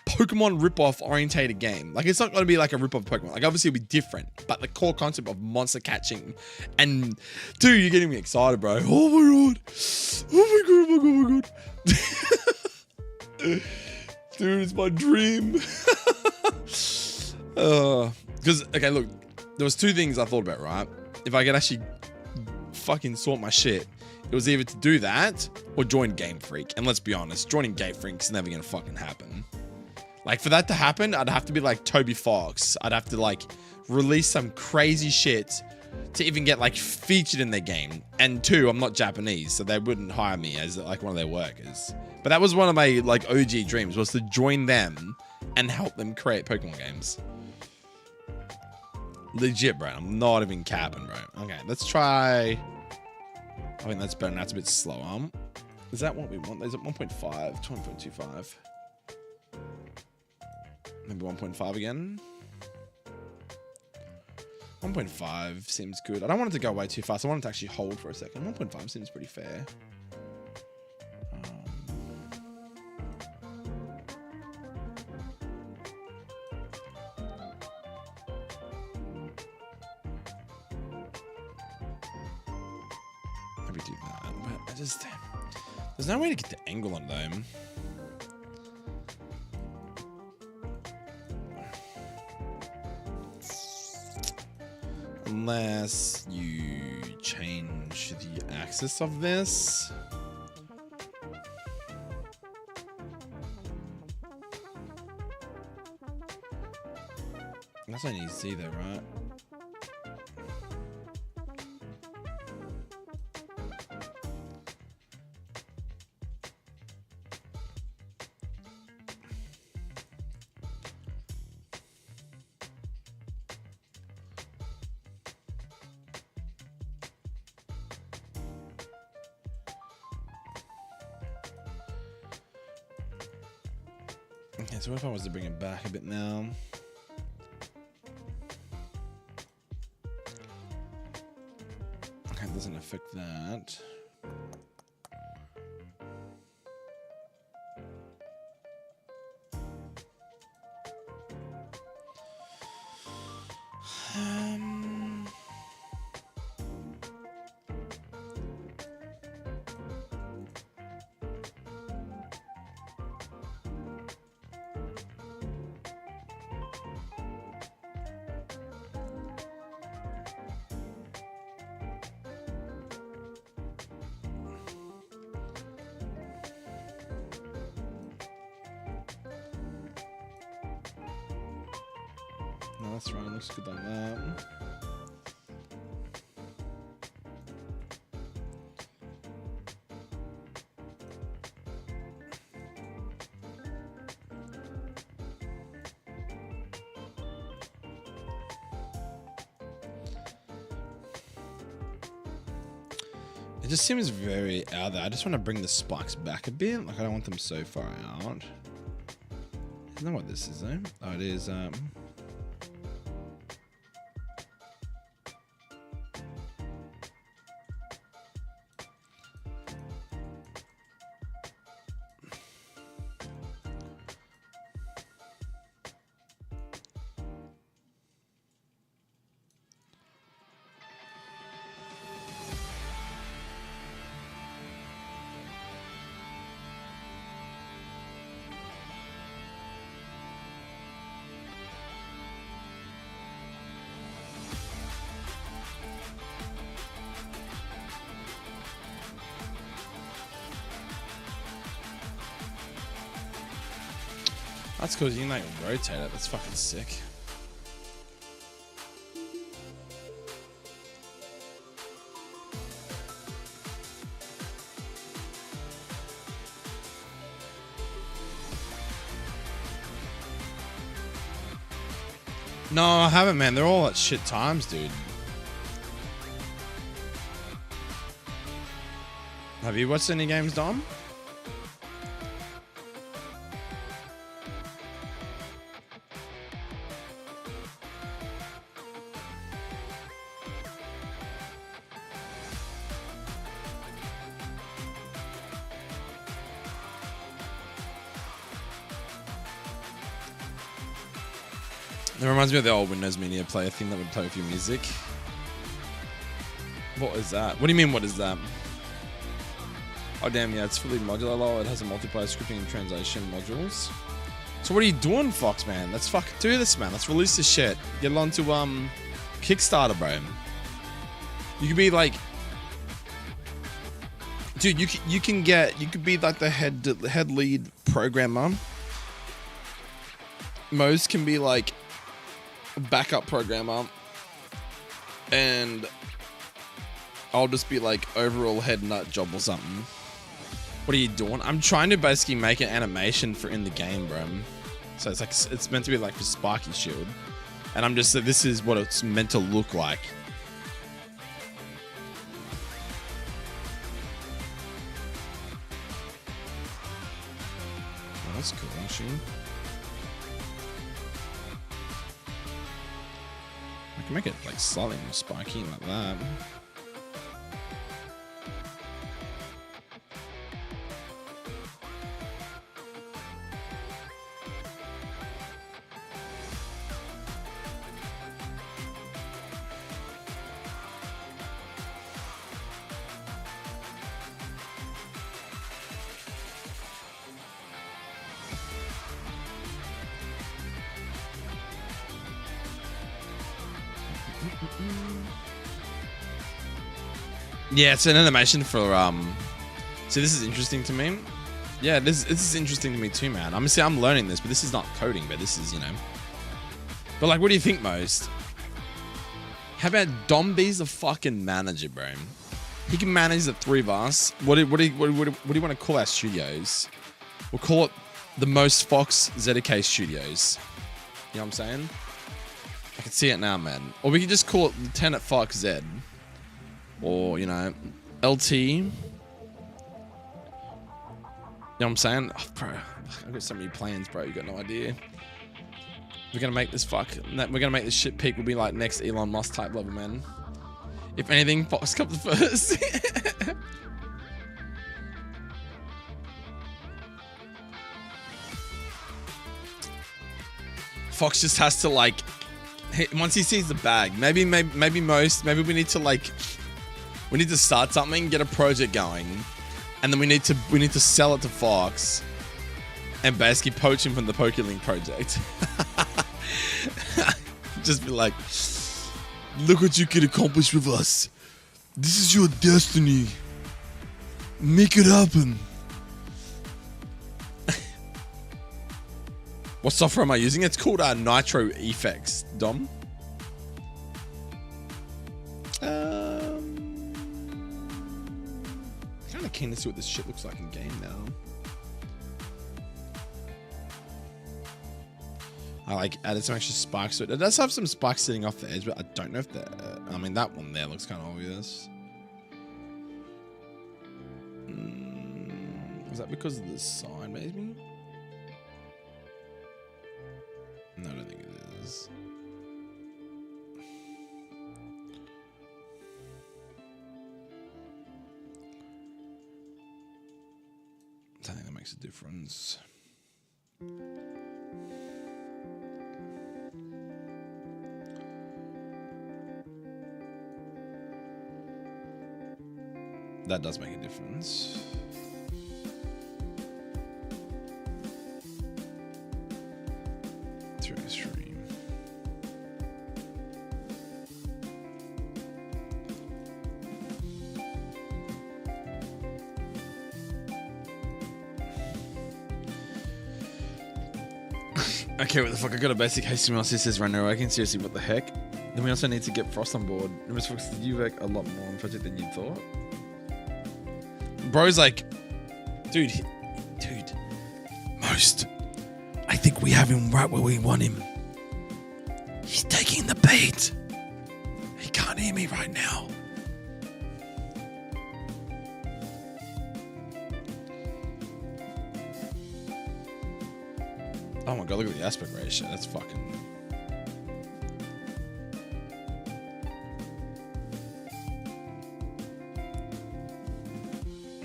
Pokemon ripoff orientated game? Like, it's not going to be like a ripoff Pokemon. Like, obviously it'll be different, but the core concept of monster catching and dude, you're getting me excited, bro. Oh my god. Oh my god. Dude, it's my dream. Because, okay, look, there was 2 things I thought about, right? If I could actually fucking sort my shit, it was either to do that or join Game Freak. And let's be honest, joining Game Freak is never gonna fucking happen. Like, for that to happen, I'd have to be like Toby Fox. I'd have to like release some crazy shit to even get like featured in their game. And 2, I'm not Japanese, so they wouldn't hire me as like one of their workers. But that was one of my like OG dreams, was to join them and help them create Pokemon games. Legit, bro. I'm not even capping, bro. Okay, let's try. I think that's better. That's a bit slower. Is that what we want? Is it 1.5? 20.25. Maybe 1.5 again. 1.5 seems good. I don't want it to go way too fast. I want it to actually hold for a second. 1.5 seems pretty fair. Maybe do that. But I just... There's no way to get the angle on them. Unless you change the axis of this. That's not easy though, right? Okay, so what if I was to bring it back a bit now? Okay, it doesn't affect that. No, that's right. Looks good like that. It just seems very out there. I just want to bring the spikes back a bit. Like, I don't want them so far out. Isn't that what this is, though? Oh, it is, That's cool. You can like rotate it. That's fucking sick. No, I haven't, man. They're all at shit times, dude. Have you watched any games, Dom? It reminds me of the old Windows Media Player thing that would play with your music. What is that? What do you mean, what is that? Oh, damn, yeah, it's fully modular. Lol. It has a multiplayer scripting and translation modules. So what are you doing, Fox, man? Let's fucking do this, man. Let's release this shit. Get it onto, Kickstarter, bro. You could be like... Dude, you could be like the head lead programmer. Most can be like... backup programmer, and I'll just be like overall head nut job or something. What are you doing? I'm trying to basically make an animation for in the game, bro. So it's like it's meant to be like for Sparky Shield, and I'm just this is what it's meant to look like. Oh, that's cool, actually. I can make it like slightly more spiky like that. Yeah, it's an animation for so this is interesting to me. Yeah, this is interesting to me too, man. I'm learning this, but this is not coding, but this is, you know. But like, what do you think, Most? How about Dom B's the fucking manager, bro? He can manage the three of us. What do you want to call our studios? We'll call it the Most Fox Zedakae Studios. You know what I'm saying? I can see it now, man. Or we could just call it Lieutenant Fox Z. Or, you know, LT. You know what I'm saying? Oh, bro, I've got so many plans, bro. You got no idea. We're gonna make this we're gonna make this shit peak. We'll be like next Elon Musk type level, man. If anything, Fox comes first. Fox just has to like, once he sees the bag, maybe we need to like, we need to start something, get a project going, and then we need to sell it to Fox, and basically poach him from the PokeLink project. Just be like, look what you can accomplish with us. This is your destiny. Make it happen. What software am I using? It's called Nitro Effects, Dom. Kind of keen to see what this shit looks like in game now. I like added some extra spikes to it. It does have some spikes sitting off the edge, but I don't know if that. I mean, that one there looks kind of obvious. Is that because of the sign, maybe? No, I don't think it is. I think that makes a difference. That does make a difference. Through the stream. Okay, what the fuck? I got a basic HTML CSS render working. Seriously, what the heck? Then we also need to get Frost on board. Mr. Fox, did you work a lot more on the project than you thought? Bro's like, dude, Most. I think we have him right where we want him. He's taking the bait. He can't hear me right now. Oh my god, look at the aspect ratio. That's fucking...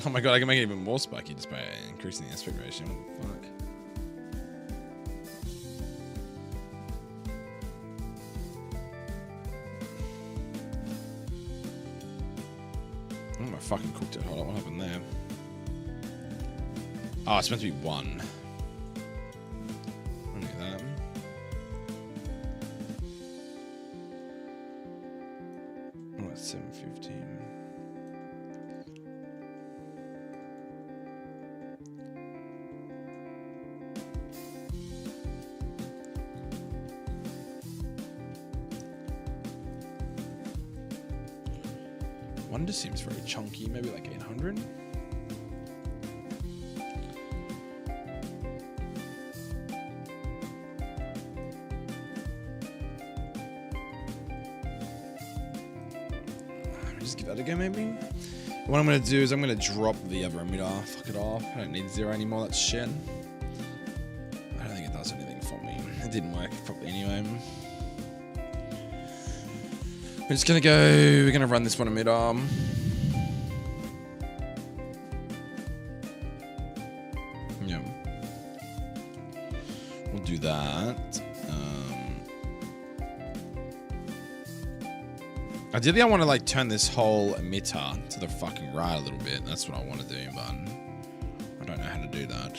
Oh my god, I can make it even more spiky just by increasing the aspect ratio. What the fuck? Oh, I fucking cooked it. Hold on, what happened there? Oh, it's meant to be 1. Only that. Oh, that's 715. One just seems very chunky, maybe like 800. Let me just give that a go, maybe. What I'm gonna do is I'm gonna drop the other emitter. Fuck it off. I don't need 0 anymore. That's shit. I don't think it does anything for me. It didn't work properly anyway. We're just gonna go, we're gonna run this one emitter. Yeah. We'll do that. Ideally I wanna like turn this whole emitter to the fucking right a little bit. That's what I wanna do, but I don't know how to do that.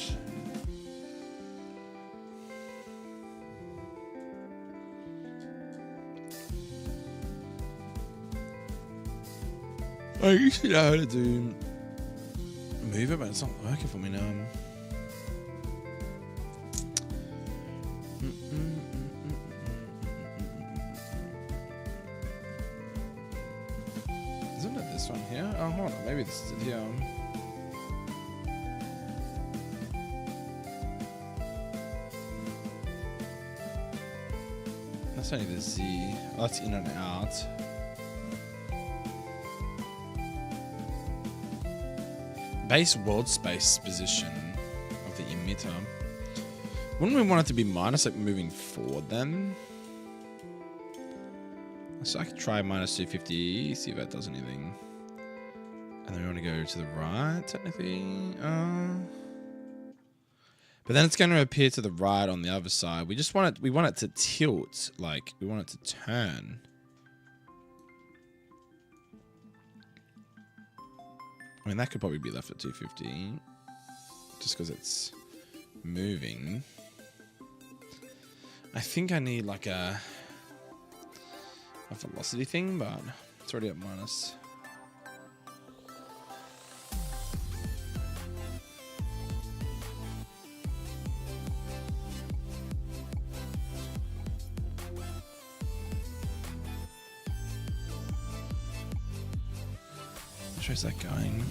I used to know how to do move it, but it's not working for me now. Isn't it this one here? Oh, hold on. Maybe this is it here. That's only the Z. Oh, that's in and out. Base world space position of the emitter. Wouldn't we want it to be minus, like moving forward then? So I could try minus 250, see if that does anything. And then we want to go to the right, technically. But then it's going to appear to the right on the other side. We just want it, we want it to tilt, like we want it to turn. I mean, that could probably be left at 250, just because it's moving. I think I need like a velocity thing, but it's already at minus. Where's that going?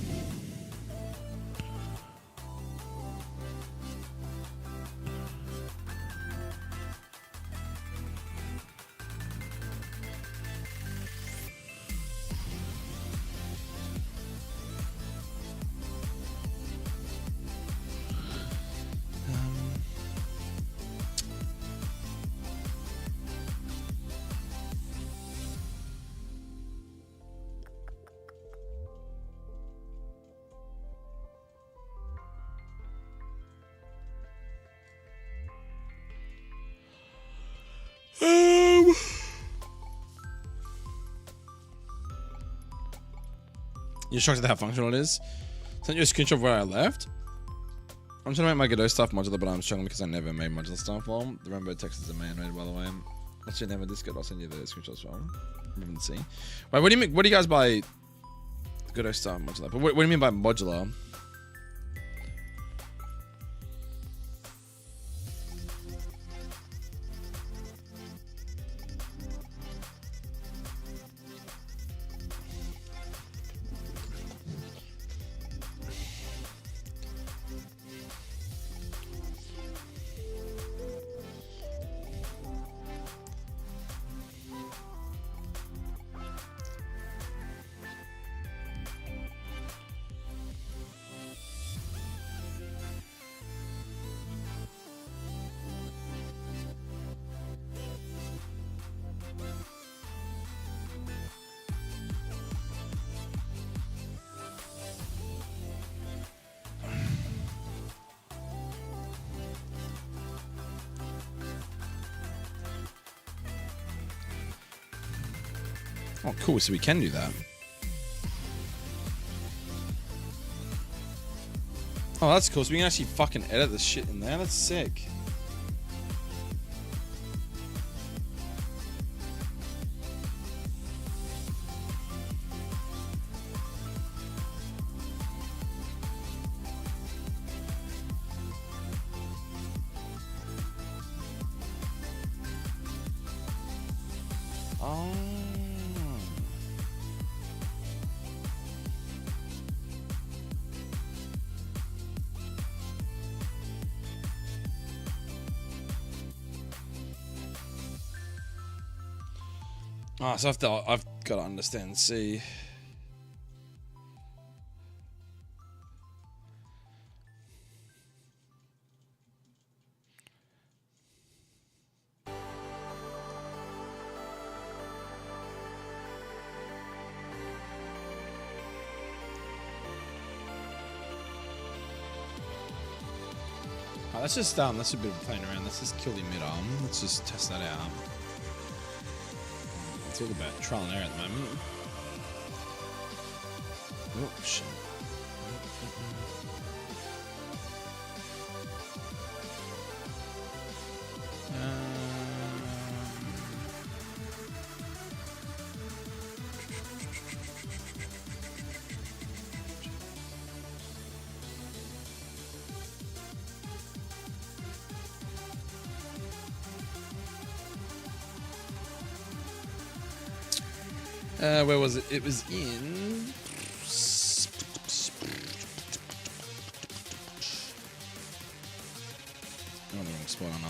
You're shocked at how functional it is? Sent you a screenshot of where I left? I'm trying to make my Godot stuff modular, but I'm struggling because I never made modular stuff. Well, the Rainbow text is a man made, by the way. What's your name of Discord? I'll send you the screenshots from. Even see. Wait, what do you mean? What do you guys buy? Godot stuff modular. But what do you mean by modular? Oh, cool. So we can do that. Oh, that's cool. So we can actually fucking edit this shit in there. That's sick. Oh. Oh, so I've got to understand. See. Let's just that's a bit of playing around. Let's just kill the mid arm. Let's just test that out. It's all about trial and error at the moment. Oh shit. Where was it? It was in. I'm on the wrong spot, aren't I?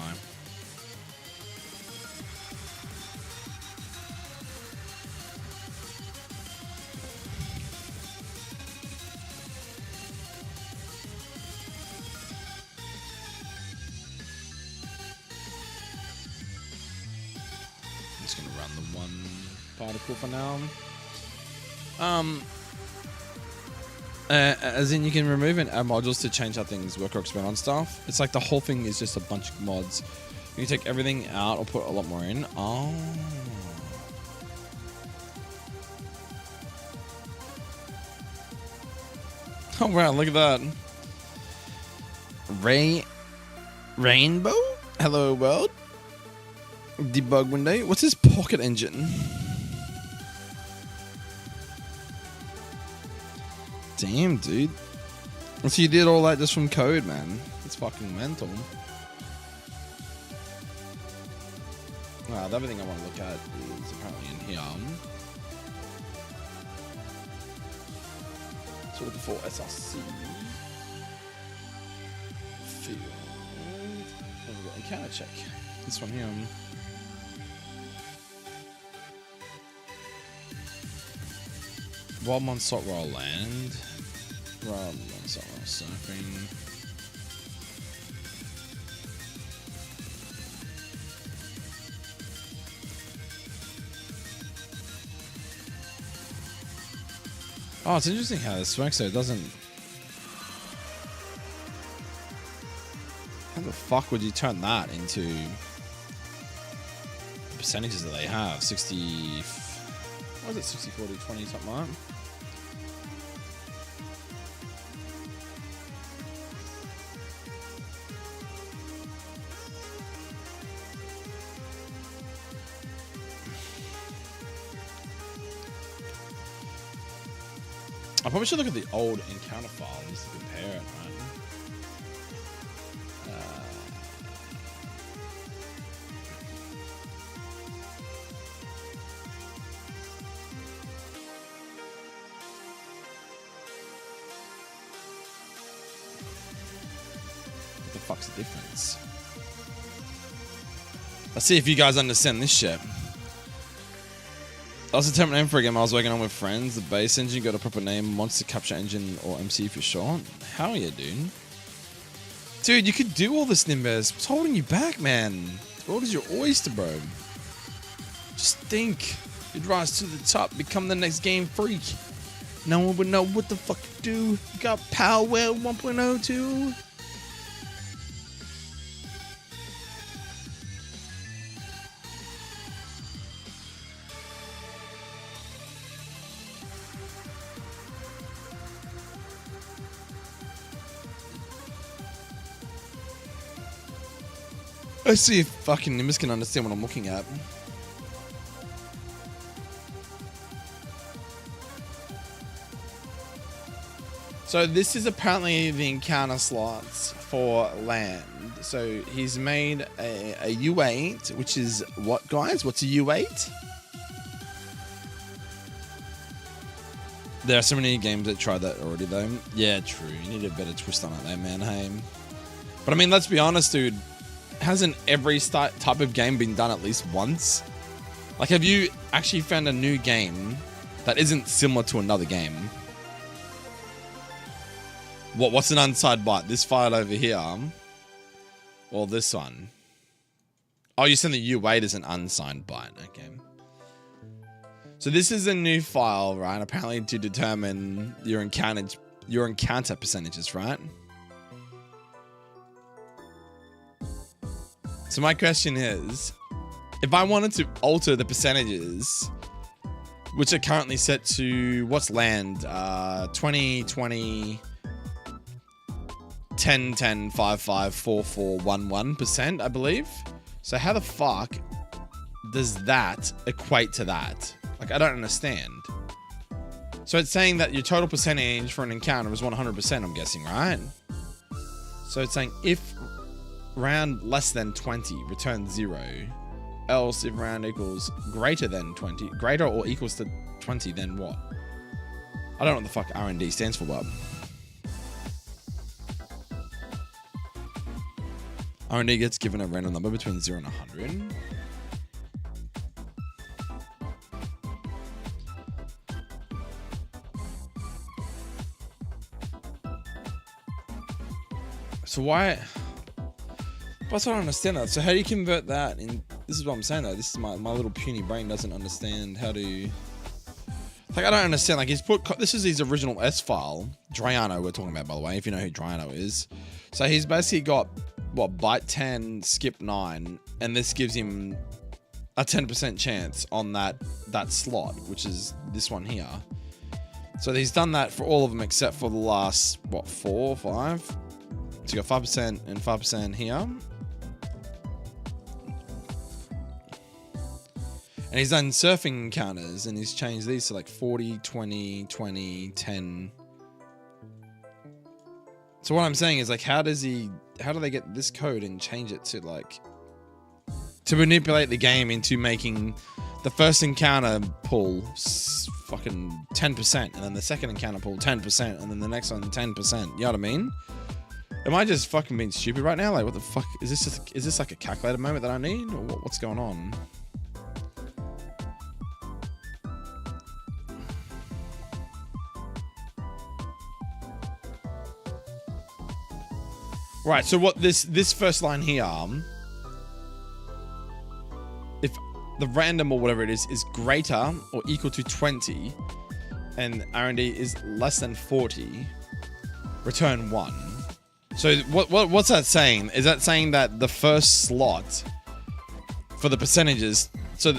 I'm just gonna run the one particle for now. As in you can remove and add modules to change how things work or expand on stuff. It's like the whole thing is just a bunch of mods. You can take everything out or put a lot more in. Oh. Oh wow, look at that. Rainbow? Hello world? Debug window. What's his pocket engine? Damn, dude. So you did all that just from code, man. It's fucking mental. Wow, the other thing I want to look at is apparently in here. So looking for SRC. Field. Encounter check. This one here. Wildmon salt roll land. Wildmon salt roll surfing. Oh, it's interesting how this works, so it doesn't. How the fuck would you turn that into the percentages that they have? 60. What was it? 60, 40, 20, something like that? I probably should look at the old encounter file just to compare it, right? What the fuck's the difference? Let's see if you guys understand this shit. That was a template name for a game I was working on with friends. The base engine got a proper name, Monster Capture Engine, or MC for short. Hell yeah, dude. Dude, you could do all this, Nimbus. What's holding you back, man? The world is your oyster, bro. Just think. You'd rise to the top, become the next game freak. No one would know what the fuck to do. You got Power 1.0 too. Let's see if fucking Nimbus can understand what I'm looking at. So this is apparently the encounter slots for land. So he's made a U8, which is what, guys? What's a U8? There are so many games that tried that already, though. Yeah, true. You need a better twist on it there, man. Hey. But I mean, let's be honest, dude. Hasn't every type of game been done at least once? Like, have you actually found a new game that isn't similar to another game? What's an unside byte? This file over here? Or this one? Oh, you're saying the U8 is an unsigned byte. Okay. So this is a new file, right? Apparently to determine your encounter percentages, right? So my question is, if I wanted to alter the percentages, which are currently set to, what's land? 20, 20, 10, 10, 5, 5, 4, 4, 1, 1%, I believe. So how the fuck does that equate to that? Like, I don't understand. So it's saying that your total percentage for an encounter is 100%, I'm guessing, right? So it's saying if round less than 20, return 0. Else, if round equals greater than 20, greater or equals to 20, then what? I don't know what the fuck R&D stands for, Bob. R&D gets given a random number between 0 and 100. So why? But I don't understand that. So how do you convert that in? This is what I'm saying though. This is my little puny brain doesn't understand how to. Like, I don't understand. Like, he's put, this is his original S file. Draiano we're talking about, by the way, if you know who Draiano is. So he's basically got, what, byte 10, skip 9, and this gives him a 10% chance on that slot, which is this one here. So he's done that for all of them except for the last, what, 4 or 5? So you got 5% and 5% here. And he's done surfing encounters and he's changed these to like 40, 20, 20, 10. So what I'm saying is, like, how do they get this code and change it to, like, to manipulate the game into making the first encounter pull fucking 10%, and then the second encounter pull 10%, and then the next one 10%. You know what I mean? Am I just fucking being stupid right now? Like, what the fuck? Is this like a calculator moment that I need? Or what's going on? Right, so what this first line here, if the random or whatever it is greater or equal to 20, and R&D is less than 40, return 1. So what's that saying? Is that saying that the first slot for the percentages, so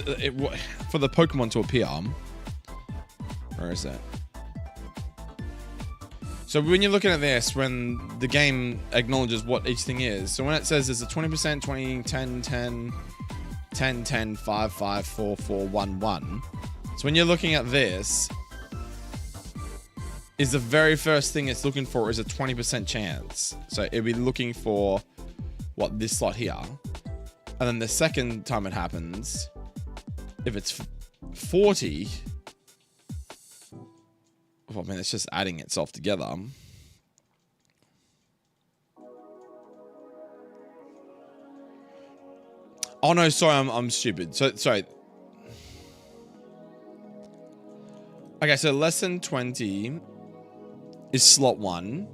for the Pokemon to appear, where is that? So when you're looking at this, when the game acknowledges what each thing is, so when it says there's a 20%, 20, 10, 10, 10, 10, 5, 5, 4, 4, 1, 1. So when you're looking at this, is the very first thing it's looking for is a 20% chance. So it'll be looking for, what, this slot here. And then the second time it happens, if it's 40... Well, man, it's just adding itself together. Oh no, sorry, I'm stupid. So sorry. Okay, so less than 20 is slot 1.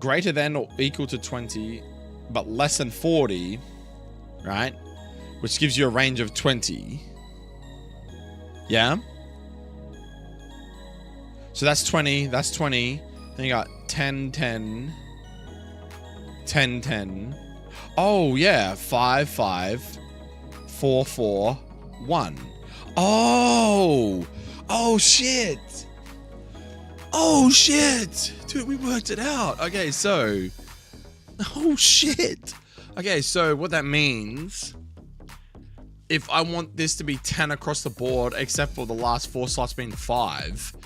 Greater than or equal to 20, but less than 40, right? Which gives you a range of 20. Yeah? So that's 20, that's 20. Then you got 10, 10, 10, 10. Oh, yeah. 5, 5, 4, 4, 1. Oh! Oh, shit! Oh, shit! Dude, we worked it out. Okay, so... Oh, shit! Okay, so what that means, if I want this to be 10 across the board, except for the last 4 slots being 5,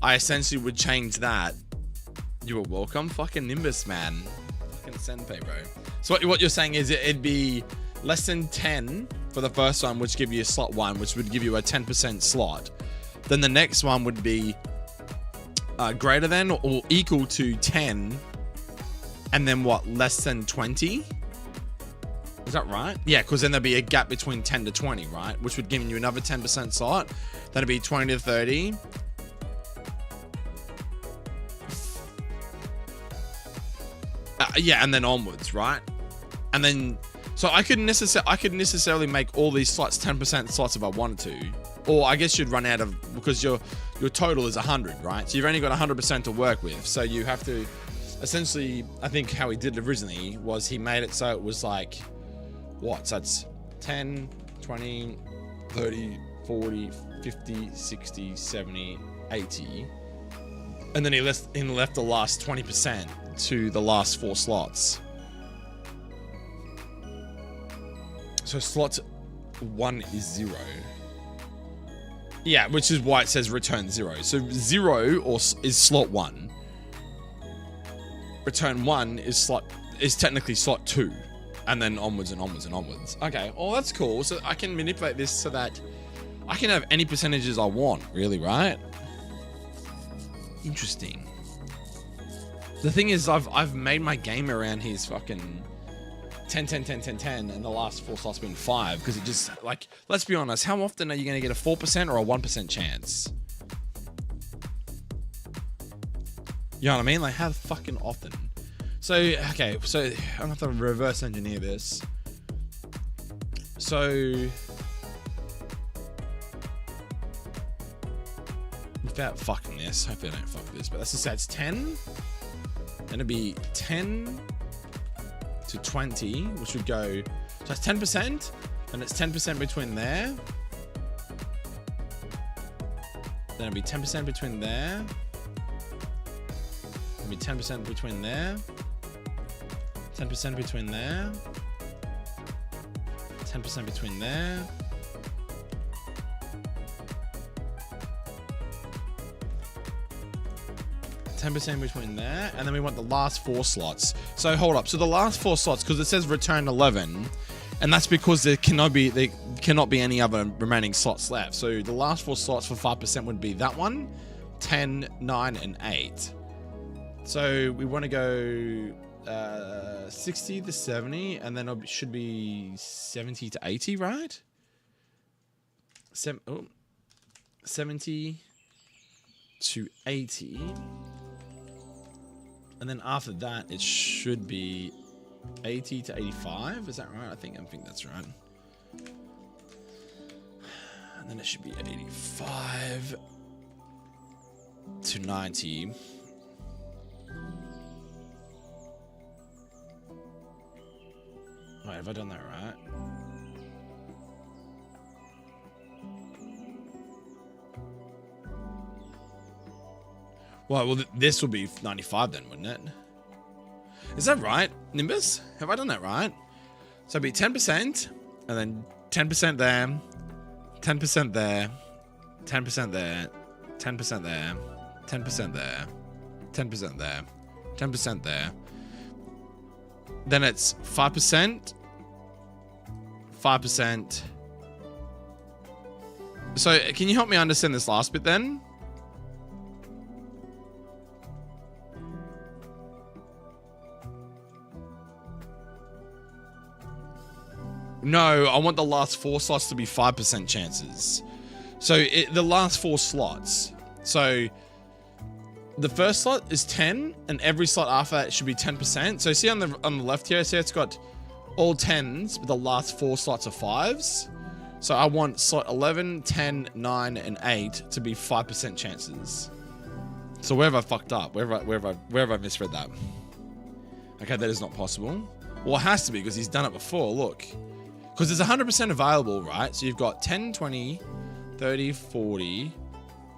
I essentially would change that. You are welcome, fucking Nimbus, man. Fucking Senpei, bro. So what you're saying is it'd be less than 10 for the first one, which give you slot 1, which would give you a 10% slot. Then the next one would be greater than or equal to 10, and then what, less than 20? Is that right? Yeah, because then there'd be a gap between 10 to 20, right? Which would give you another 10% slot. That'd be 20 to 30. Yeah, and then onwards, right? And then, so I could necessarily make all these slots 10% slots if I wanted to. Or I guess you'd run out of, because your total is 100, right? So you've only got 100% to work with. So you have to, essentially, I think how he did it originally was he made it so it was like, what? So that's 10, 20, 30, 40, 50, 60, 70, 80. And then he left the last 20% to the last 4 slots. So slot 1 is 0. Yeah, which is why it says return 0. So 0 is slot 1. Return 1 is technically slot 2. And then onwards and onwards and onwards. Okay, well that's cool. So I can manipulate this so that I can have any percentages I want, really, right? Interesting. The thing is, I've made my game around his fucking 10, 10, 10, 10, 10, and the last 4 slots been 5, because it just, like, let's be honest, how often are you going to get a 4% or a 1% chance? You know what I mean? Like, how fucking often? So, okay, so I'm gonna have to reverse engineer this. So, without fucking this, hopefully I don't fuck this, but let's just say it's 10. Then it'd be 10 to 20, which would go, so it's 10%, and it's 10% between there. Then it'd be 10% between there. It'd be 10% between there. 10% between there. 10% between there. %, between there, and then we want the last 4 slots. So hold up. So the last 4 slots, because it says return 11, and that's because there cannot be any other remaining slots left. So the last 4 slots for 5% would be that one, 10, 9, and 8. So we want to go 60 to 70, and then it should be 70 to 80, right? 70 to 80. And then after that, it should be 80 to 85. Is that right? I think that's right. And then it should be 85 to 90. Wait, have I done that right? Well, this will be 95 then, wouldn't it? Is that right, Nimbus? Have I done that right? So it'd be 10%, and then 10% there, 10% there, 10% there, 10% there, 10% there, 10% there, 10% there. Then it's 5%, 5%. So can you help me understand this last bit then? No, I want the last 4 slots to be 5% chances. So the last 4 slots. So the first slot is 10, and every slot after that should be 10%. So see on the left here, see it's got all 10s, but the last 4 slots are 5s. So I want slot 11, 10, 9, and 8 to be 5% chances. So where have I fucked up? Where have I misread that? Okay, that is not possible. Well, it has to be because he's done it before. Look. Because there's 100% available, right? So you've got 10, 20, 30, 40,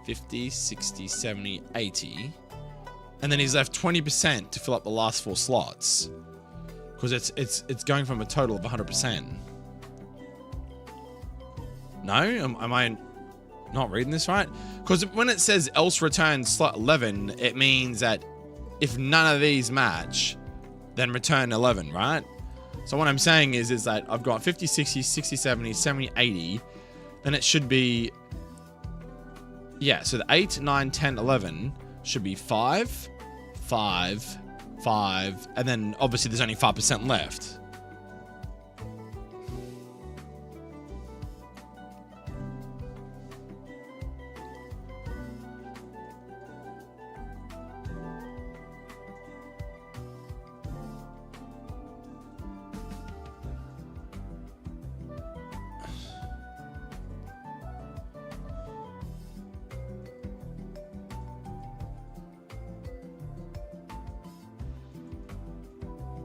50, 60, 70, 80. And then he's left 20% to fill up the last 4 slots. Because it's going from a total of 100%. No? Am I not reading this right? Because when it says else return slot 11, it means that if none of these match, then return 11, right? So what I'm saying is that I've got 50, 60, 60, 70, 70, 80. Then it should be... Yeah, so the 8, 9, 10, 11 should be 5, 5, 5, and then obviously there's only 5% left.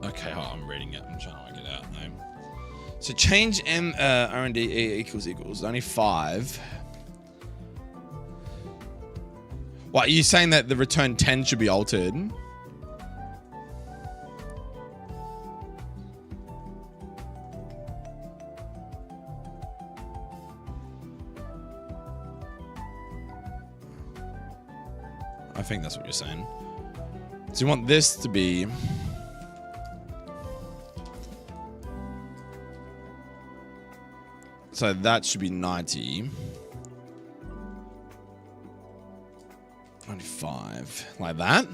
Okay, I'm reading it. I'm trying to work it out now. So change R&D equals only 5. What, are you saying that the return 10 should be altered? I think that's what you're saying. So you want this to be... So that should be 90. 95. Like that.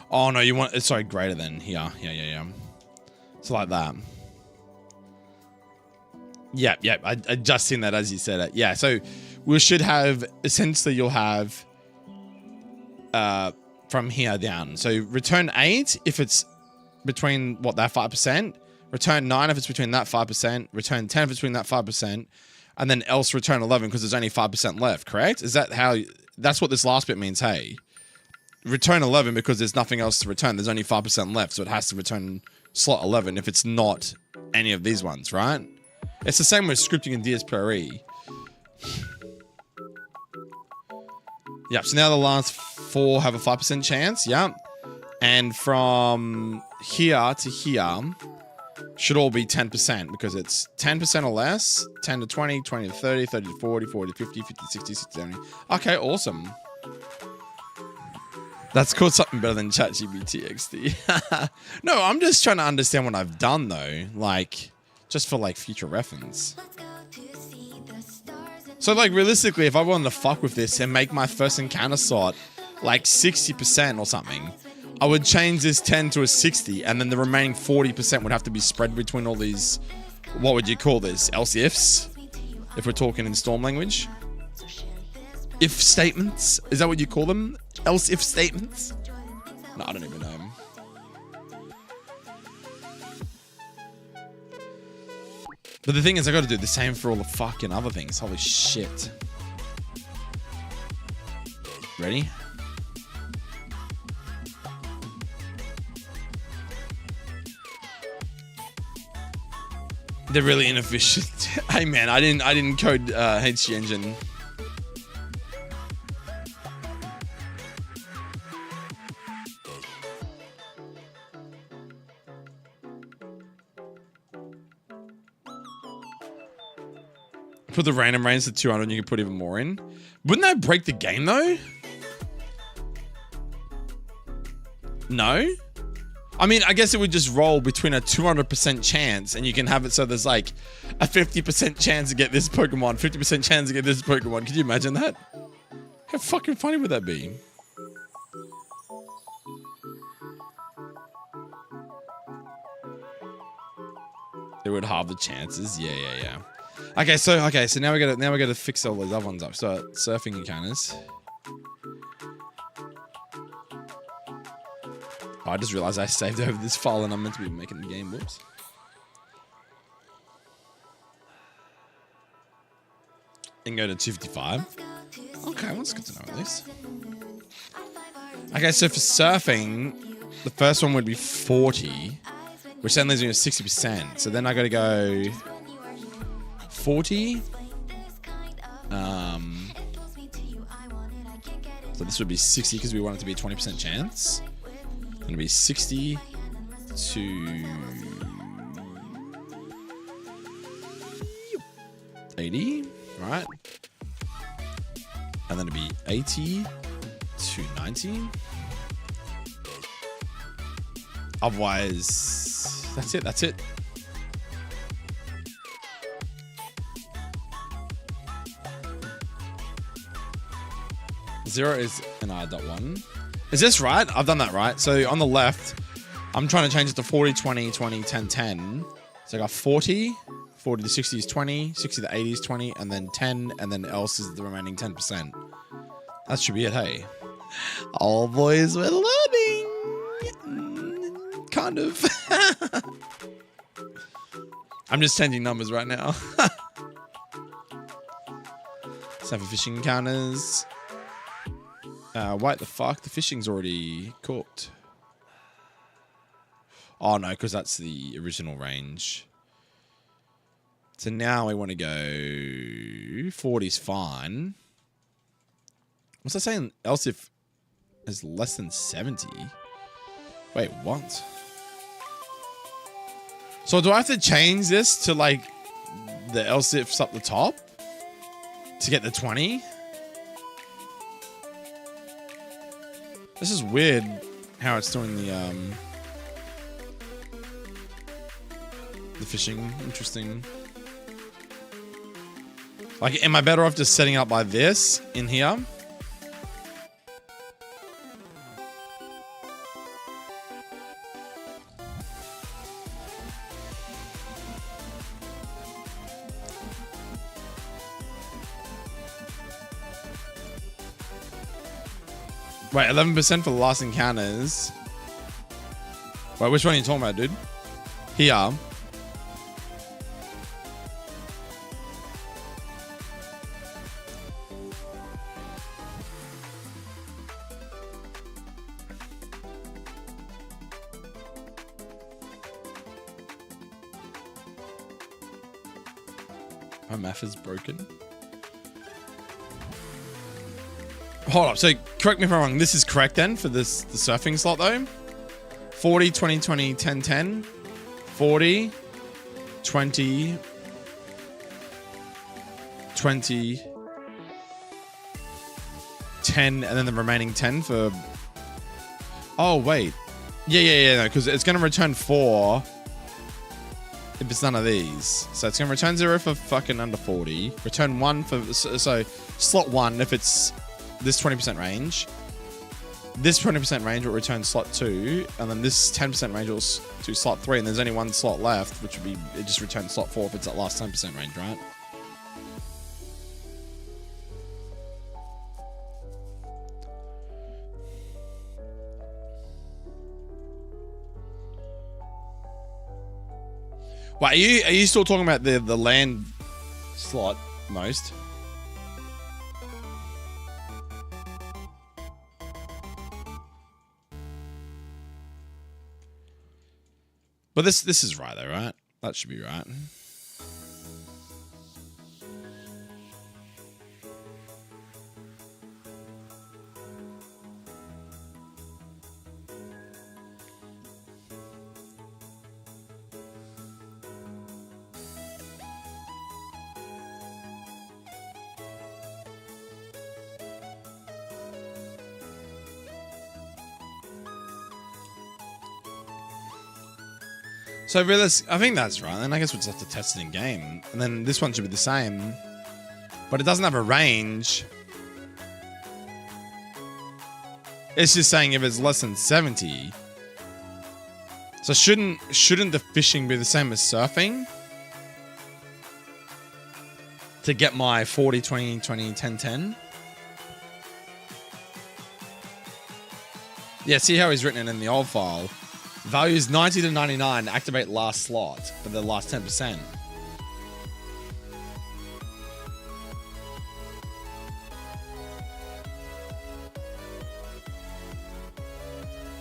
Oh no, you want... Sorry, greater than here. Yeah. So like that. Yeah. I just seen that as you said it. Yeah, so we should have... Essentially, you'll have... from here down. So return 8 if it's between, what, that 5%. Return 9 if it's between that 5%. Return 10 if it's between that 5%. And then else return 11 because there's only 5% left, correct? Is that how... That's what this last bit means, hey. Return 11 because there's nothing else to return. There's only 5% left, so it has to return slot 11 if it's not any of these ones, right? It's the same with scripting in DSPRE. Yep, so now the last 4 have a 5% chance, yep. And from here to here should all be 10% because it's 10% or less, 10 to 20, 20 to 30, 30 to 40, 40 to 50, 50 to 60, 60 to 70. Okay, awesome. That's called something better than ChatGPT XD. No, I'm just trying to understand what I've done though, like, just for like future reference. So like realistically, if I wanted to fuck with this and make my first encounter slot like 60% or something, I would change this 10 to a 60 and then the remaining 40% would have to be spread between all these, what would you call this, else ifs? If we're talking in Storm language. If statements? Is that what you call them? Else if statements? No, I don't even know. But the thing is, I got to do the same for all the fucking other things. Holy shit. Ready? They're really inefficient. Hey man, I didn't code HG Engine. Put the random range to 200 and you can put even more in. Wouldn't that break the game though? No? I mean, I guess it would just roll between a 200% chance and you can have it so there's like a 50% chance to get this Pokemon, 50% chance to get this Pokemon. Could you imagine that? How fucking funny would that be? It would halve the chances. Yeah. Okay, so now we gotta fix all those other ones up. So surfing encounters. Oh, I just realized I saved over this file and I'm meant to be making the game. Whoops. And go to 255. Okay, well, that's good to know at least. Okay, so for surfing, the first one would be 40. which then leaves me with 60%. So then I got to go 40. So this would be 60 because we want it to be a 20% chance. It's going to be 60 to 80, right? And then it'd be 80 to 90. Otherwise, that's it. Zero is an R.1. Is this right? I've done that right. So on the left, I'm trying to change it to 40, 20, 20, 10, 10. So I got 40, 40 to 60 is 20, 60 to 80 is 20, and then 10, and then else is the remaining 10%. That should be it, hey. All boys, we're learning. Kind of. I'm just changing numbers right now. So for fishing encounters. Wait, the fuck? The fishing's already cooked. Oh, no, because that's the original range. So now we want to go 40's fine. What's that saying? Else if is less than 70? Wait, what? So do I have to change this to like the else ifs up the top to get the 20? This is weird how it's doing the fishing. Interesting. Like, am I better off just setting up by this in here? Wait, 11% for the last encounters. Wait, which one are you talking about, dude? Here. My math is broken. Hold up, so correct me if I'm wrong. This is correct then for the surfing slot though. 40, 20, 20, 10, 10. 40, 20, 20, 10, and then the remaining 10 for... Oh, wait. Yeah, no, because it's going to return 4 if it's none of these. So it's going to return 0 for fucking under 40. Return 1 for... So slot 1 if it's this 20% range. This 20% range will return slot 2, and then this 10% range will to slot 3, and there's only one slot left, which would be, it just returns slot 4 if it's that last 10% range, right? Wait, are you still talking about the land slot most? But this is right though, right? That should be right. So really, I think that's right. And I guess we'll just have to test it in game. And then this one should be the same. But it doesn't have a range. It's just saying if it's less than 70. So shouldn't the fishing be the same as surfing? To get my 40, 20, 20, 10, 10? Yeah, see how he's written it in the old file. Values 90 to 99, activate last slot for the last 10%.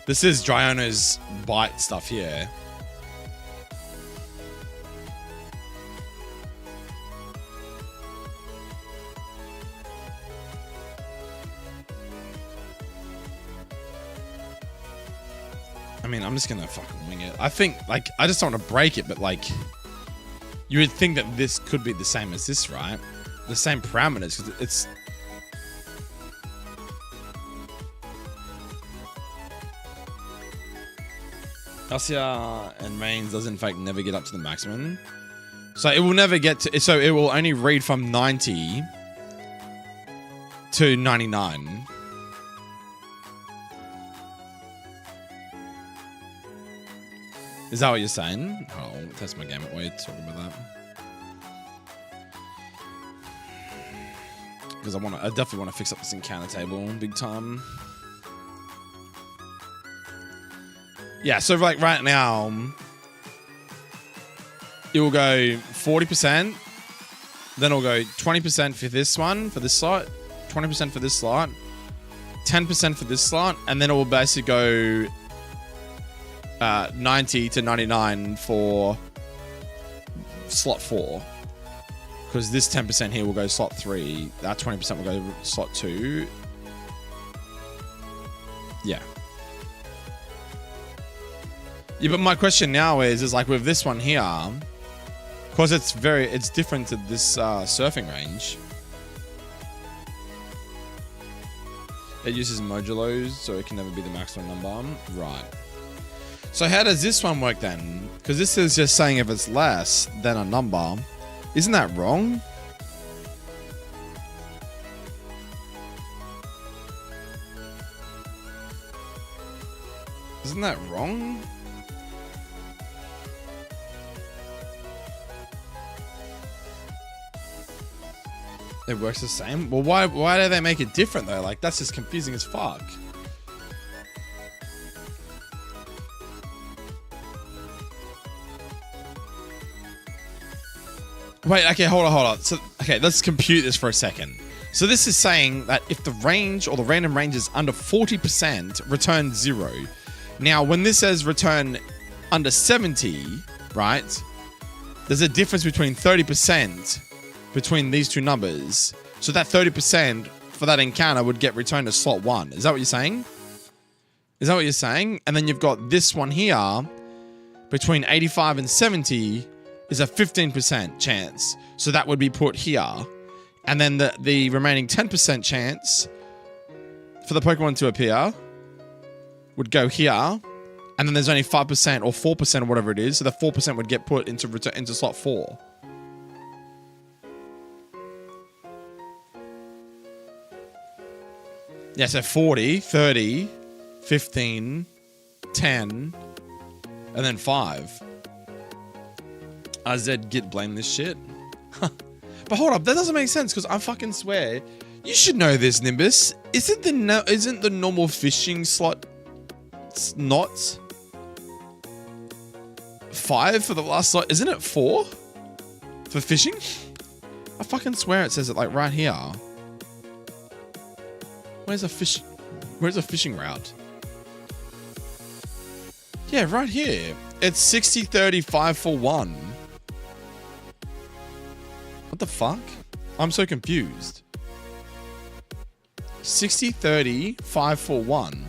This is Dryona's bite stuff here. I mean, I'm just gonna fucking wing it. I think, like, I just don't want to break it, but like, you would think that this could be the same as this, right? The same parameters, because it's... LCR and mains does in fact never get up to the maximum. So it will never get to... So it will only read from 90 to 99. Is that what you're saying? Oh, I'll test my game while you're talking about that. Because I definitely want to fix up this encounter table big time. Yeah, so like right now, it will go 40%, then it'll go 20% for this one, for this slot, 20% for this slot, 10% for this slot, and then it will basically go 90 to 99 for slot 4. Because this 10% here will go slot 3, that 20% will go slot 2. Yeah. Yeah, but my question now is like with this one here, because it's different to this surfing range. It uses modulos, so it can never be the maximum number. Right. So how does this one work then? Because this is just saying if it's less than a number. Isn't that wrong? Isn't that wrong? It works the same? Well, why do they make it different though? Like, that's just confusing as fuck. Wait, okay, hold on. So, okay, let's compute this for a second. So this is saying that if the range or the random range is under 40%, return 0. Now, when this says return under 70, right? There's a difference between 30% between these two numbers. So that 30% for that encounter would get returned to slot 1. Is that what you're saying? Is that what you're saying? And then you've got this one here, between 85 and 70 is a 15% chance. So that would be put here. And then the remaining 10% chance for the Pokemon to appear would go here. And then there's only 5% or 4% or whatever it is. So the 4% would get put into slot 4. Yeah, so 40, 30, 15, 10, and then 5. Zed git blame this shit. But hold up, that doesn't make sense because I fucking swear, you should know this, Nimbus. Isn't the normal fishing slot not 5 for the last slot? Isn't it 4 for fishing? I fucking swear it says it like right here. Where's a fishing route? Yeah, right here. It's 60, 30, 5 for 1. What the fuck? I'm so confused. 60, 30, 5 for 1.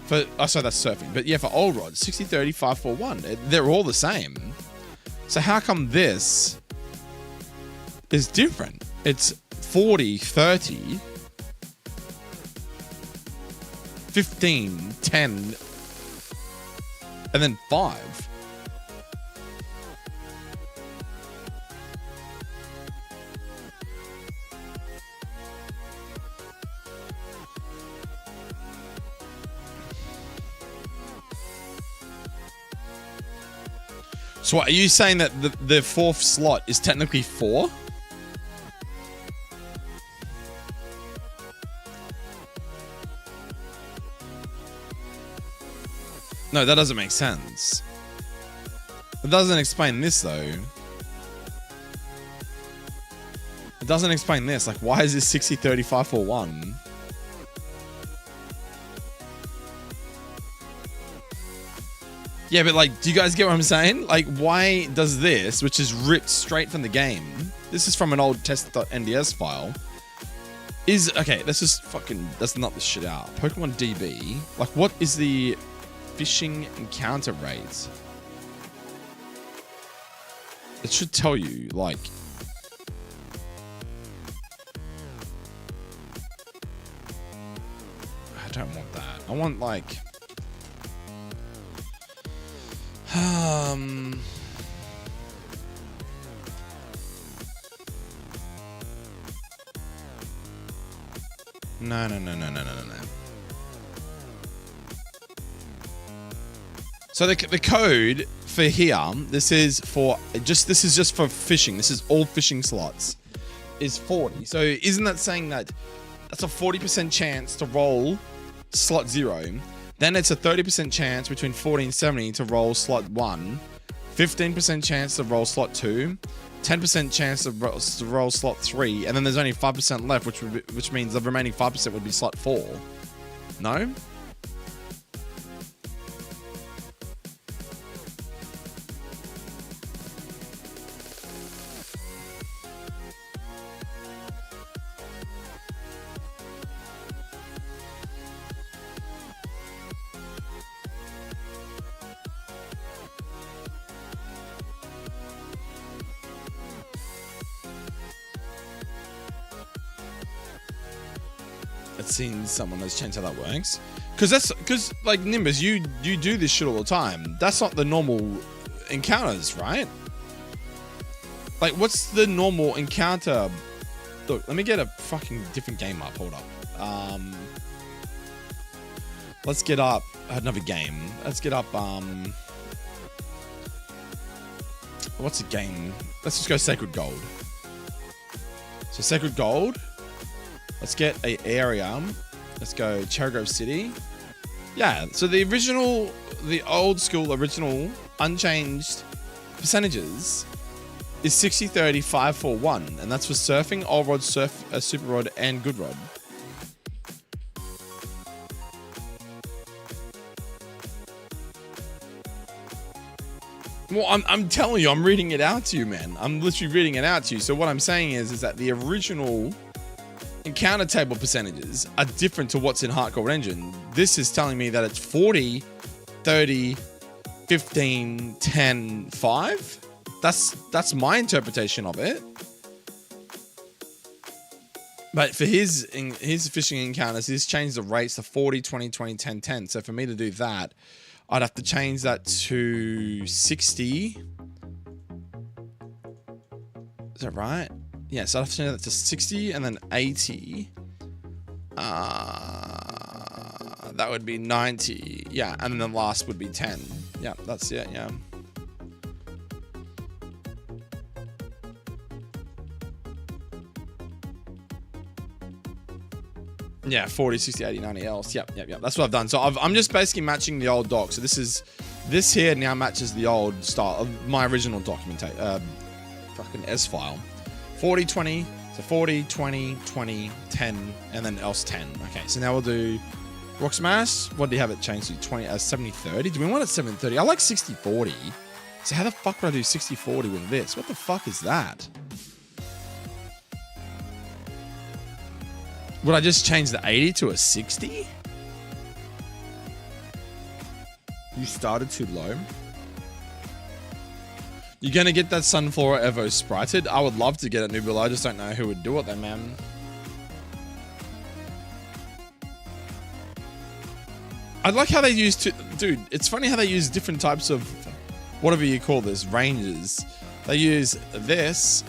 Sorry, that's surfing. But yeah, for old rod, 60, 30, 5 for 1. They're all the same. So how come this is different? It's 40, 30, 15, 10, and then 5. So what, are you saying that the 4th slot is technically 4? No, that doesn't make sense. It doesn't explain this, though. It doesn't explain this. Like, why is this 60, 35 for 1? Yeah, but, like, do you guys get what I'm saying? Like, why does this, which is ripped straight from the game, this is from an old test.nds file, okay, let's just fucking, let's nut this shit out. Pokemon DB, like, what is the phishing encounter rates. It should tell you, like, I don't want that. I want, like, no. So the code for here, this is just for phishing. This is all phishing slots. Is 40. So isn't that saying that that's a 40% chance to roll slot 0? Then it's a 30% chance between 40 and 70 to roll slot 1, 15% chance to roll slot 2, 10% chance to roll slot 3, and then there's only 5% left, which means the remaining 5% would be slot 4. No? It seems someone has changed how that works. Because like Nimbus, you do this shit all the time. That's not the normal encounters, right? Like, what's the normal encounter? Look, let me get a fucking different game up. Hold up. Let's get up another game. Let's get up. What's a game? Let's just go Sacred Gold. So Sacred Gold. Let's get a area. Let's go Cherry Grove City. Yeah, so the old school original unchanged percentages is 60, 30, 5, 4, 1. And that's for surfing, all rod, super rod, and good rod. Well, I'm telling you, I'm reading it out to you, man. I'm literally reading it out to you. So what I'm saying is that the original encounter table percentages are different to what's in HeartGold Engine. This is telling me that it's 40, 30, 15, 10, 5. That's my interpretation of it. But for his phishing encounters, he's changed the rates to 40, 20, 20, 10, 10. So for me to do that, I'd have to change that to 60. Is that right? Yeah, so I'd have to change that to 60 and then 80. That would be 90. Yeah, and then the last would be 10. Yeah, that's it, yeah. Yeah, 40, 60, 80, 90 else. Yep. That's what I've done. So I'm just basically matching the old doc. So this here now matches the old style of my original documentation. Fucking S file. 40, 20, so 40, 20, 20, 10, and then else 10. Okay, so now we'll do Rock Smash. What do you have it changed to? 20, 70, 30? Do we want it 70, 30? I like 60, 40. So how the fuck would I do 60, 40 with this? What the fuck is that? Would I just change the 80 to a 60? You started too low. You're gonna get that Sunflora Evo sprited? I would love to get it, Nubula. I just don't know who would do it then, man. I like how they use dude, it's funny how they use different types of whatever you call this, ranges. They use this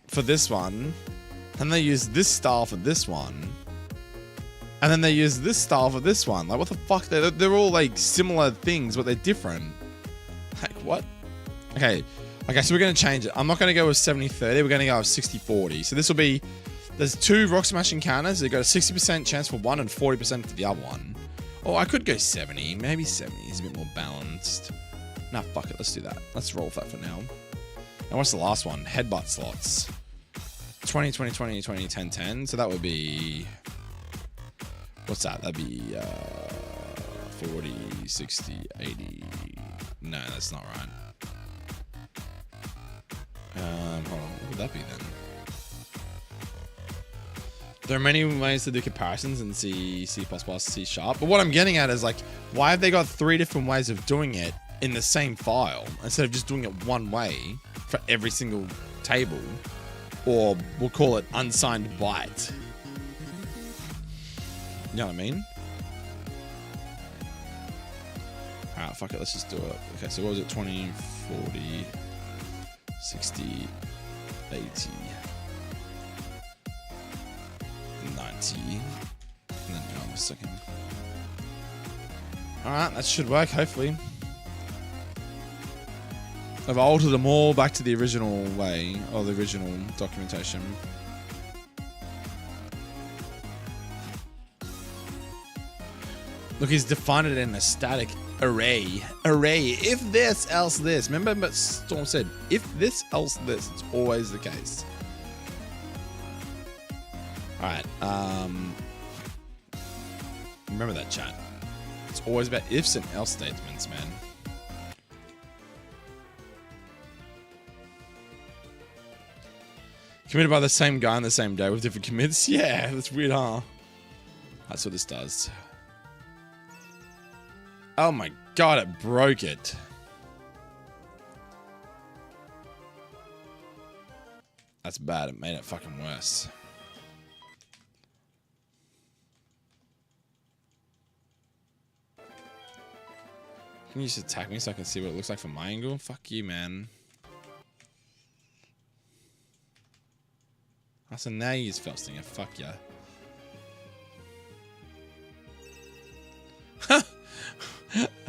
for this one, and they use this style for this one, and then they use this style for this one. Like, what the fuck? They're all like similar things, but they're different. Like, what? Okay, so we're going to change it. I'm not going to go with 70-30. We're going to go with 60-40. So this will be, there's 2 Rock Smash encounters. They got a 60% chance for one and 40% for the other one. Oh, I could go 70. Maybe 70 is a bit more balanced. Nah, fuck it. Let's do that. Let's roll with that for now. And what's the last one? Headbutt slots. 20, 20, 20, 20, 10, 10. So that would be, what's that? That'd be 40, 60, 80. No, that's not right. Hold on, what would that be then? There are many ways to do comparisons in C, C++, C Sharp. But what I'm getting at is like, why have they got 3 different ways of doing it in the same file instead of just doing it one way for every single table? Or we'll call it unsigned byte. You know what I mean? Alright, fuck it, let's just do it. Okay, so what was it? 20, 40, 60, 80, 90, and then hang on a second. Alright, that should work, hopefully. I've altered them all back to the original way, or the original documentation. Look, he's defined it in a static array. Array. If this, else this. Remember what Storm said? If this, else this. It's always the case. Alright, remember that, chat. It's always about ifs and else statements, man. Committed by the same guy on the same day with different commits? Yeah, that's weird, huh? That's what this does. Oh my god, it broke it. That's bad, it made it fucking worse. Can you just attack me so I can see what it looks like from my angle? Fuck you, man. Oh, so now you use Felstinger. Fuck yeah.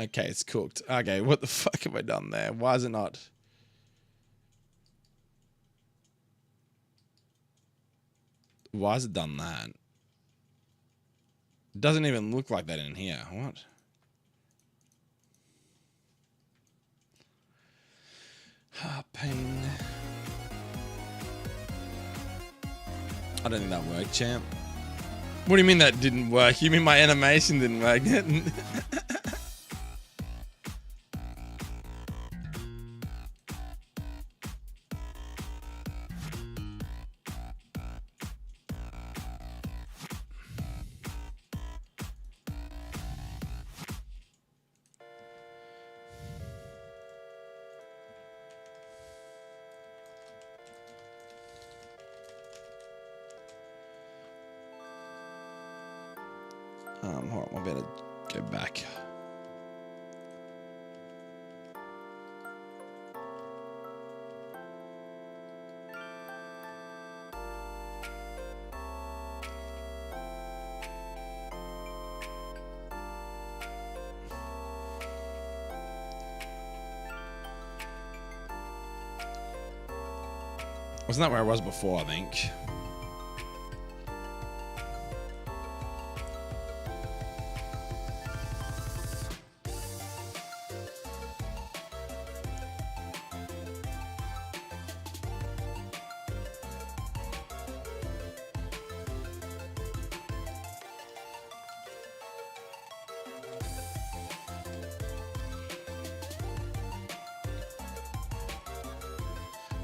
Okay, it's cooked. Okay, what the fuck have I done there? Why is it not? Why has it done that? It doesn't even look like that in here. What? Ah, pain. I don't think that worked, champ. What do you mean that didn't work? You mean my animation didn't work? Hold on, I better go back. Wasn't that where I was before, I think?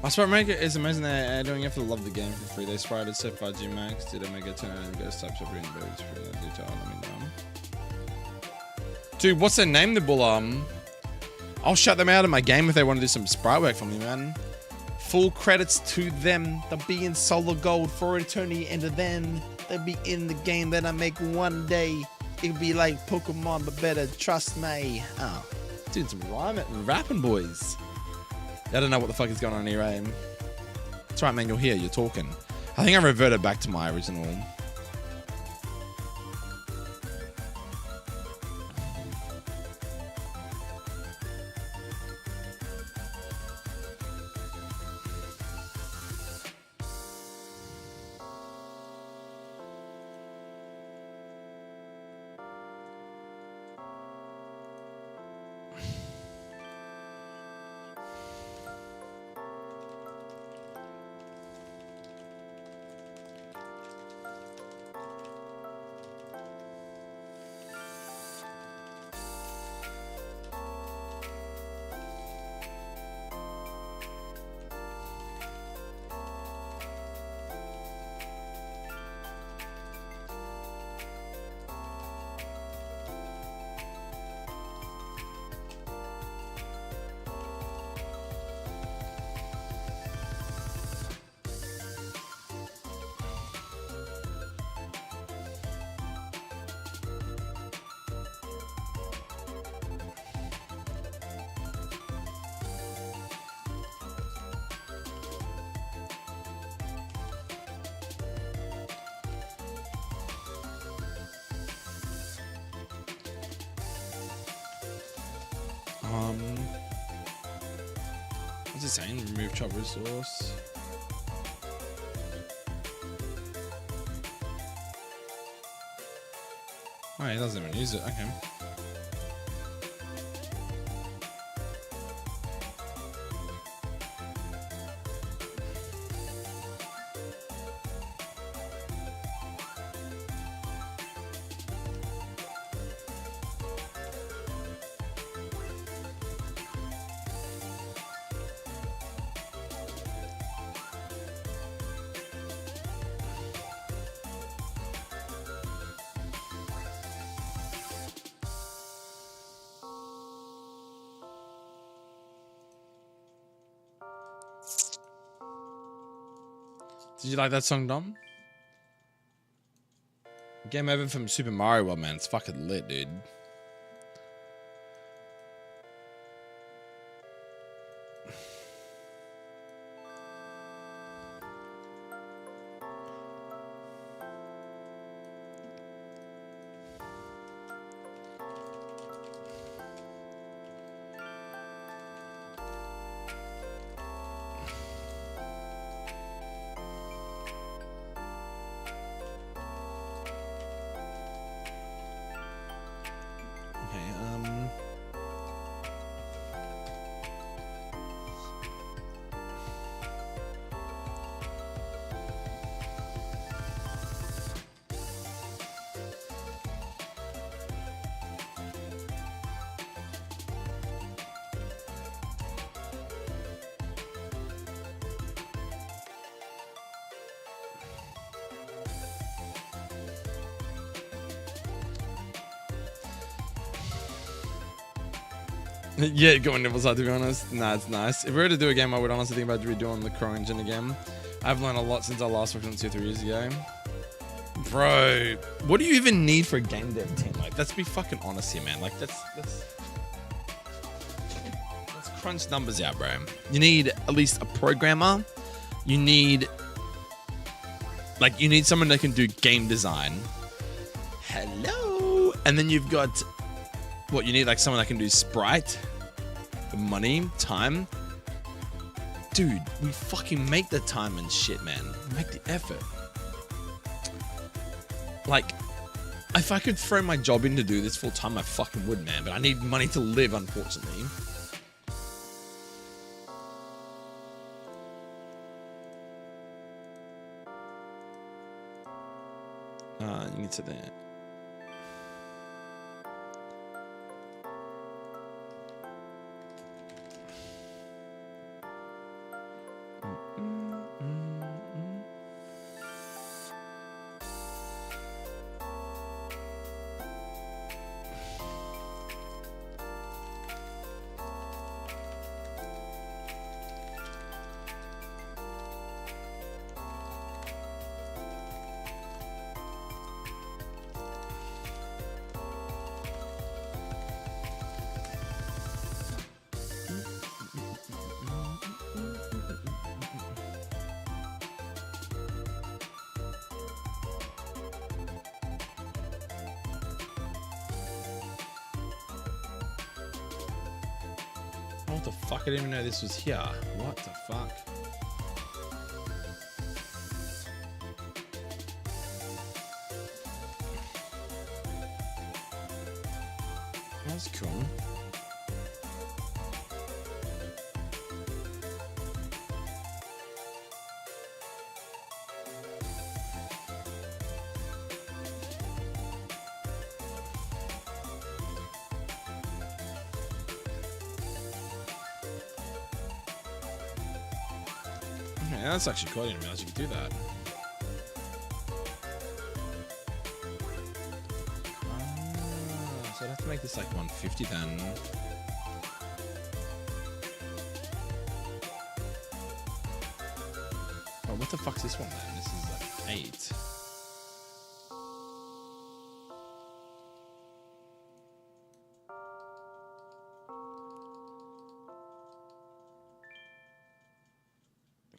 I swear, Omega is amazing. They're doing it for the love of the game for free. They sprouted set by G-Max. Did Omega turn out and go steps up in birds for the detail? Let me know. Dude, what's their name? The bull. I'll shut them out of my game if they want to do some sprite work for me, man. Full credits to them. They'll be in solo gold for eternity, and then they'll be in the game that I make one day. It'll be like Pokemon, but better. Trust me. Oh, dude, some rapping boys. I don't know what the fuck is going on here, aim. That's right, man. You're here. You're talking. I think I reverted back to my original. What's it saying? Remove chop resource. Oh, he doesn't even use it. Okay. Did you like that song, Dom? Game over from Super Mario World, man. It's fucking lit, dude. Yeah, going nipples out, to be honest. Nah, it's nice. If we were to do a game, I would honestly think about redoing the Crow engine again. I've learned a lot since I last worked on 2-3 years ago. Bro, what do you even need for a game dev team? Like, let's be fucking honest here, man. Like, let's crunch numbers out, bro. You need at least a programmer. You need someone that can do game design. Hello. And then you've got what you need, like someone that can do sprite, money, time. Dude, we fucking make the time and shit, man. Make the effort. Like, if I could throw my job in to do this full time, I fucking would, man. But I need money to live, unfortunately. You get to that. What the fuck? I didn't even know this was here. What the fuck? That's cool. Yeah, that's actually cool. I didn't realize you could do that. So I'd have to make this like 150 then. Oh, what the fuck's this one then? This is like 8.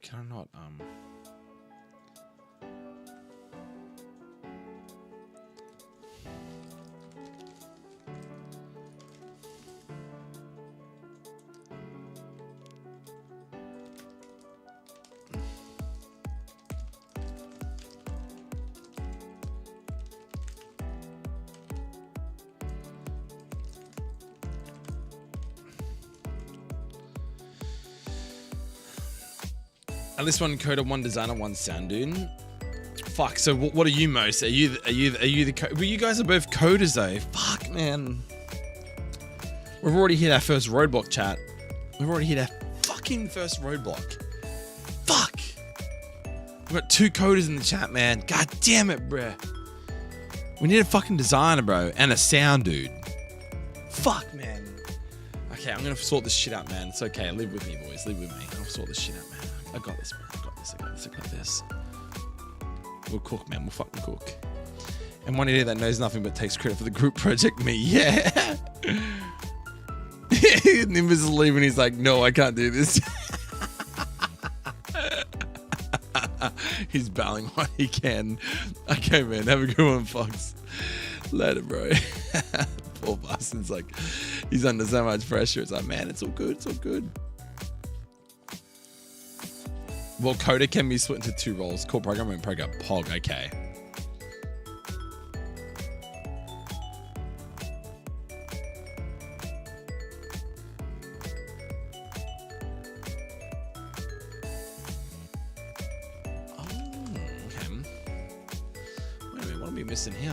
Can I not, At least one coder, one designer, one sound dude. Fuck. So what are you most? Are you the? Well, you guys are both coders though. Fuck, man. We've already hit our first roadblock, chat. We've already hit our fucking first roadblock. Fuck. We've got 2 coders in the chat, man. God damn it, bruh. We need a fucking designer, bro, and a sound dude. Fuck, man. Okay, I'm gonna sort this shit out, man. It's okay. Live with me, boys. Live with me. I'll sort this shit out, man. I got this, man. I got this. I got this. I got this. We'll cook, man. We'll fucking cook. And one idiot that knows nothing but takes credit for the group project, me. Yeah. Nimbus is leaving. He's like, no, I can't do this. He's bowing what he can. Okay, man. Have a good one, Fox. Later, bro. Poor bastard's like, he's under so much pressure. It's like, man, it's all good. It's all good. Well, coder can be split into 2 roles. Core programmer and program POG. Okay. What are we missing here?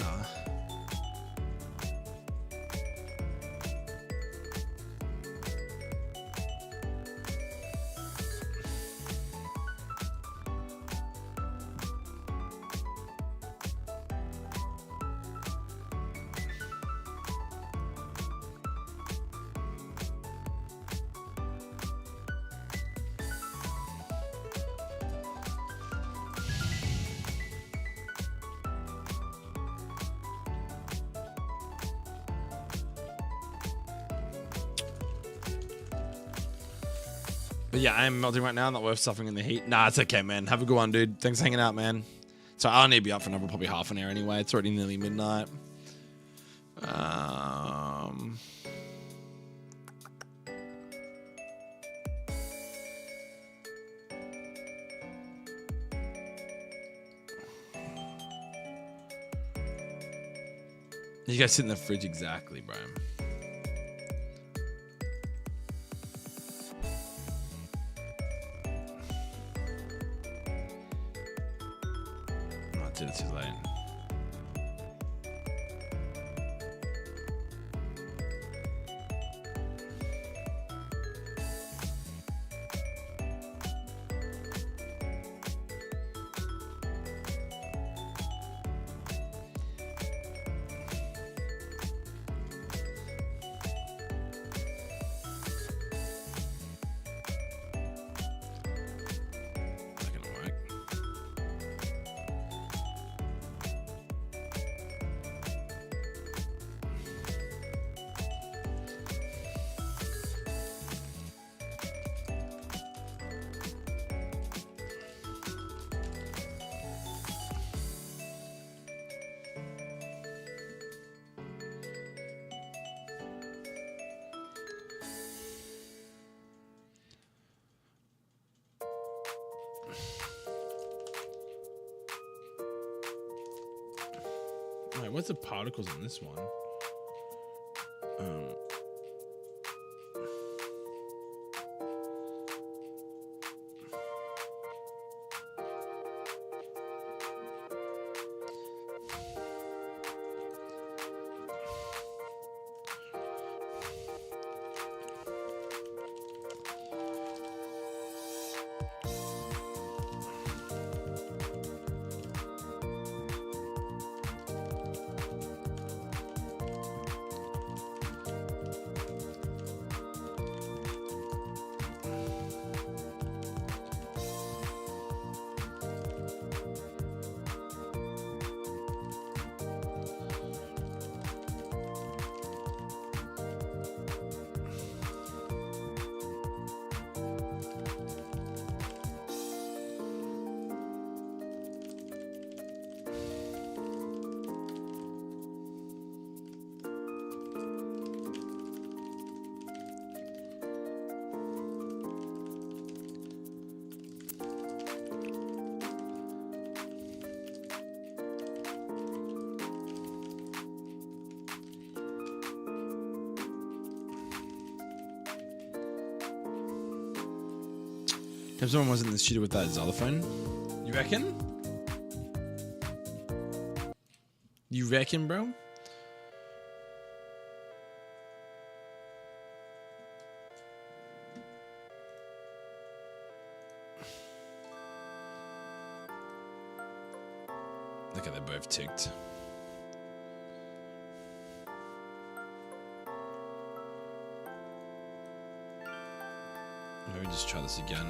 But yeah, I am melting right now. Not worth suffering in the heat. Nah, it's okay, man. Have a good one, dude. Thanks for hanging out, man. So I'll need to be up for another probably half an hour anyway. It's already nearly midnight. You guys sit in the fridge exactly, bro. It's too late. Alright, what's the particles on this one? If someone was in the studio with that xylophone, you reckon? You reckon, bro? Look at they're both ticked. Maybe just try this again.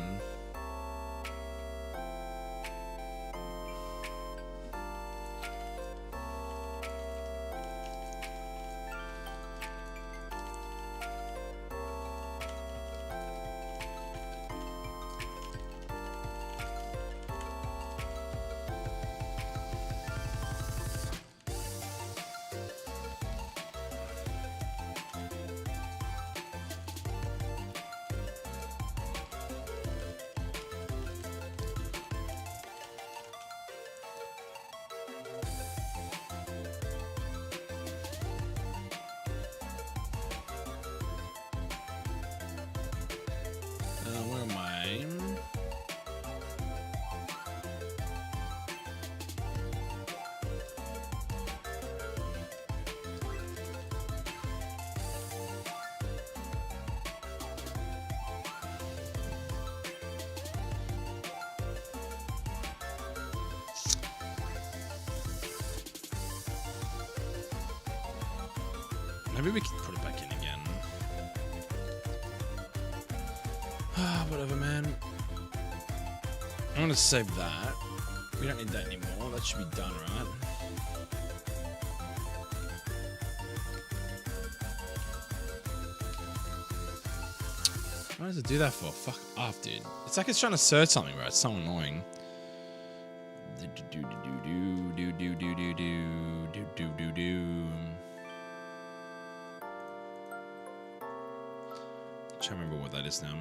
Where am I? Maybe we can put it back in again. Whatever, man. I'm gonna save that. We don't need that anymore. That should be done, right? What does it do that for? Fuck off, dude. It's like it's trying to search something, bro. It's so annoying. Trying to remember what that is now.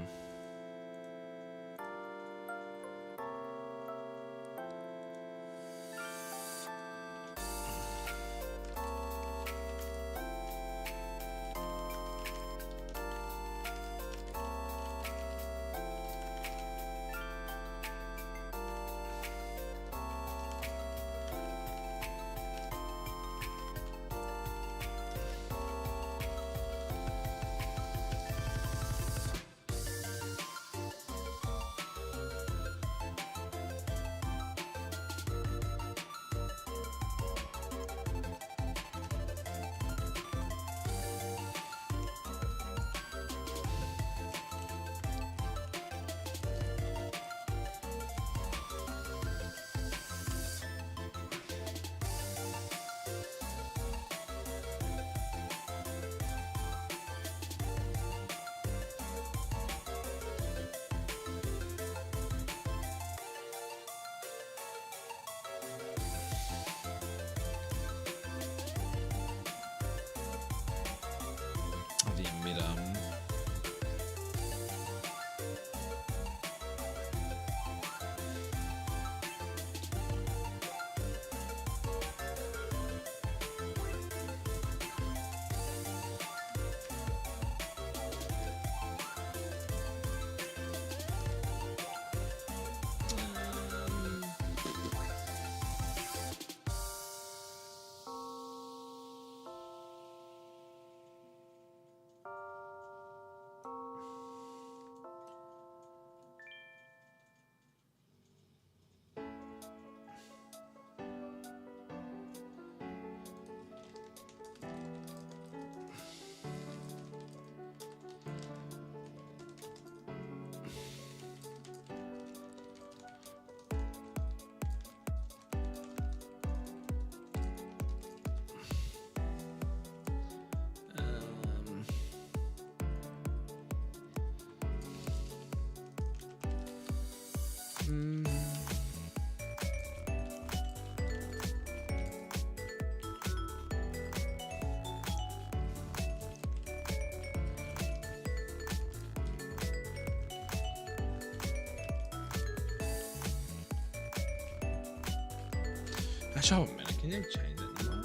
Actually, hold a minute. Can you change it now?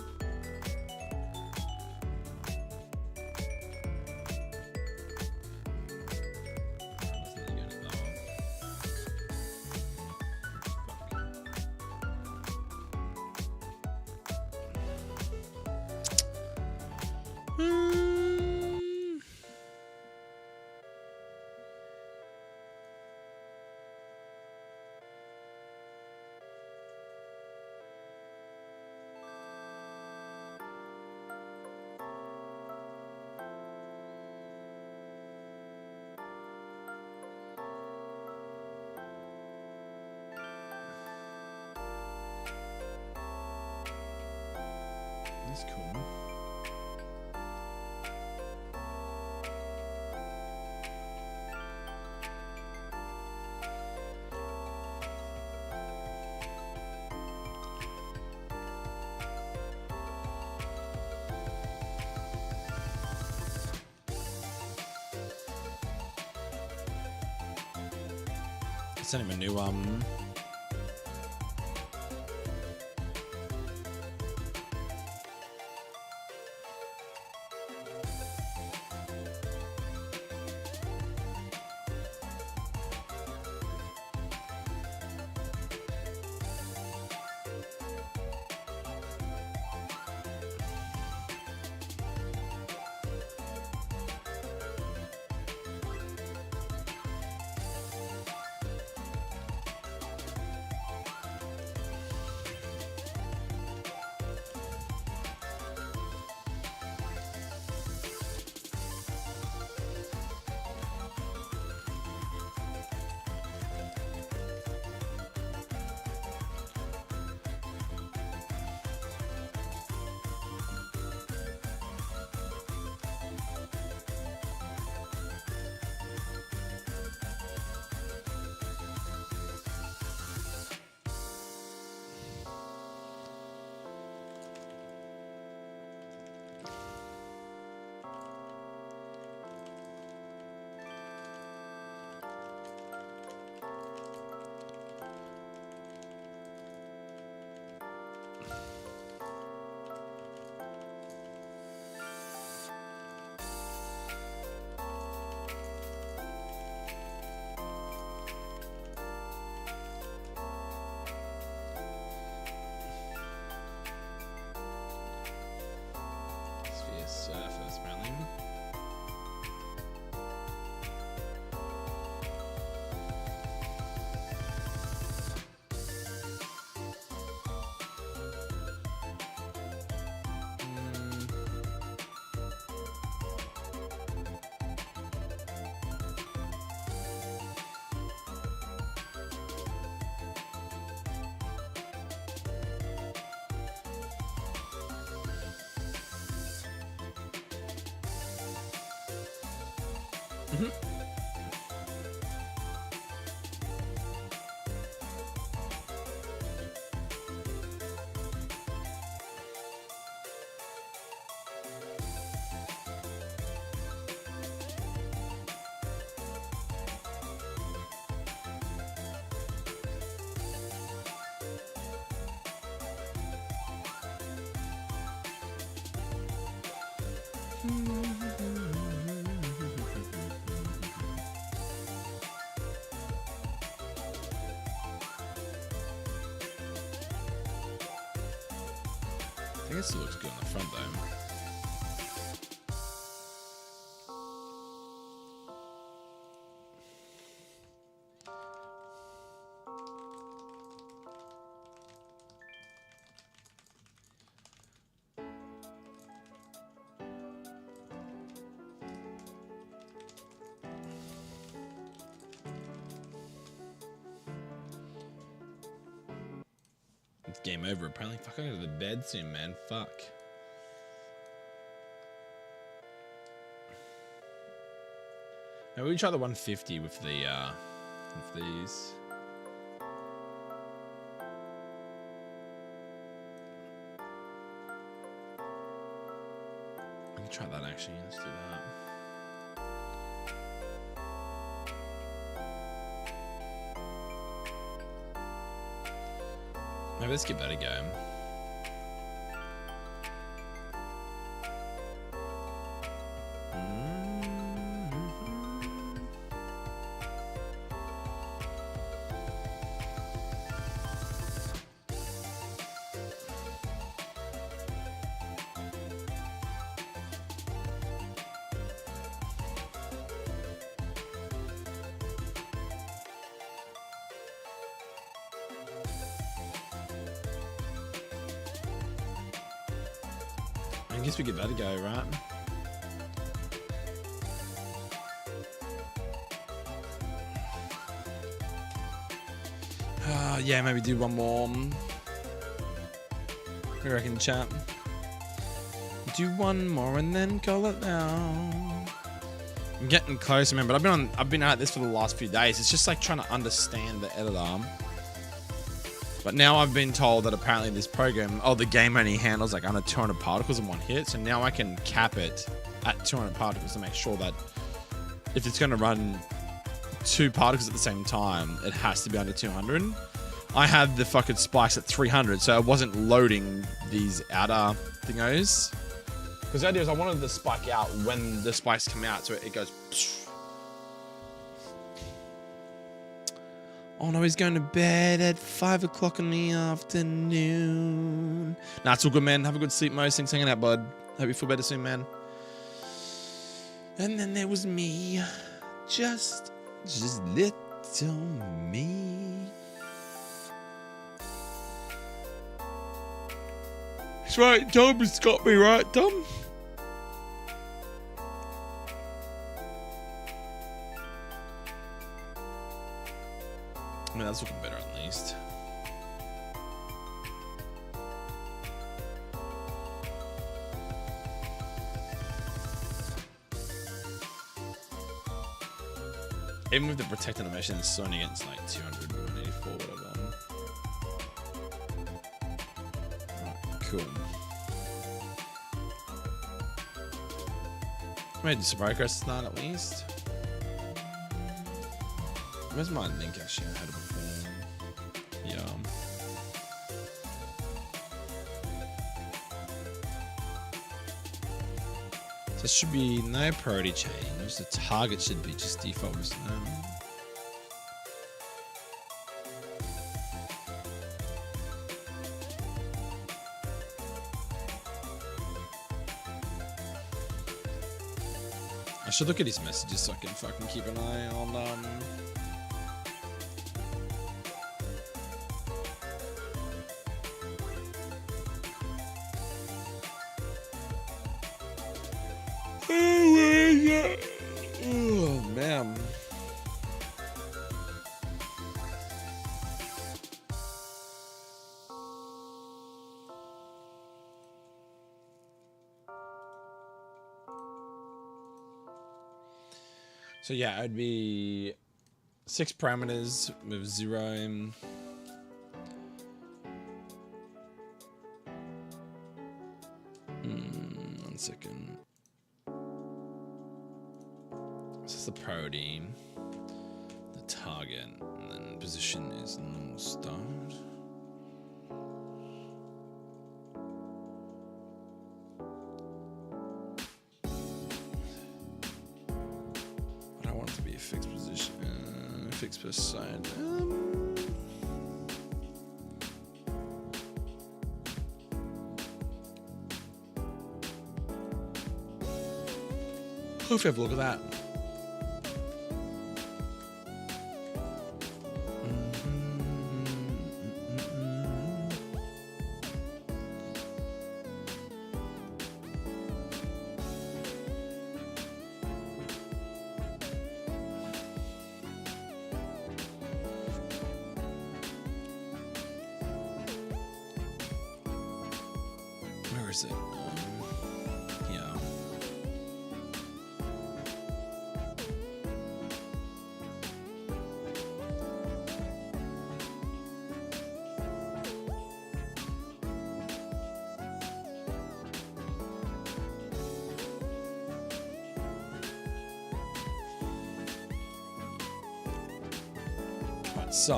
That's cool. Send him a new surface, apparently. I guess it looks good on the front though. It's game over apparently. Fuck, I gotta go to bed soon, man. Fuck. Maybe we try the 150 with the with these. I can try that actually. Let's do that. Maybe let's give that a go. I guess we give that a go, right? Yeah, maybe do one more. What do you reckon, chat? do one more and then call it now. I'm getting closer, man, but I've been at this for the last few days. It's just like trying to understand the editor. But now I've been told that apparently this program, the game only handles like under 200 particles in one hit. So now I can cap it at 200 particles to make sure that if it's going to run 2 particles at the same time, it has to be under 200. I had the fucking spikes at 300, so I wasn't loading these outer thingos. Because the idea is I wanted the spike out when the spikes come out, so it goes. Oh no, he's going to bed at 5 o'clock in the afternoon. Nah, it's all good, man. Have a good sleep, Mo. Thanks for hanging out, bud. Hope you feel better soon, man. And then there was me. Just little me. That's right, Tom has got me right, Tom. I mean, that's looking better at least. Even with the protect animation, it's still only against like 200, 184, whatever. Cool. Made the surprise crest tonight at least. Where's my link actually? I had it before. Yeah. So it should be no priority change. The target should be just default. I should look at his messages so I can fucking keep an eye on Oh man. So yeah, it'd be 6 parameters with 0. 1 second. This is the priority, the target, and then position is normal start. But I want it to be a fixed position, fixed per side. Hope you have a look at that. Where is it? Yeah. Right, so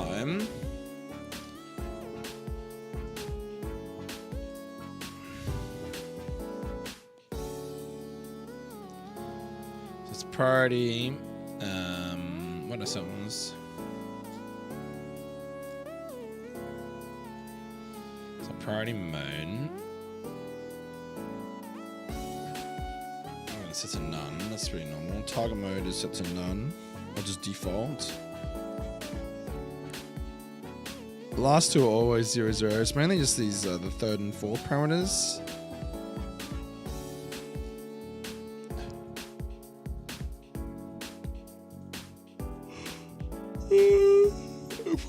it's priority. What are some ones? So priority mode. I'm gonna set to none. That's pretty normal. Target mode is set to none, or just default. The last two are always 0, 0. It's mainly just these the 3rd and 4th parameters.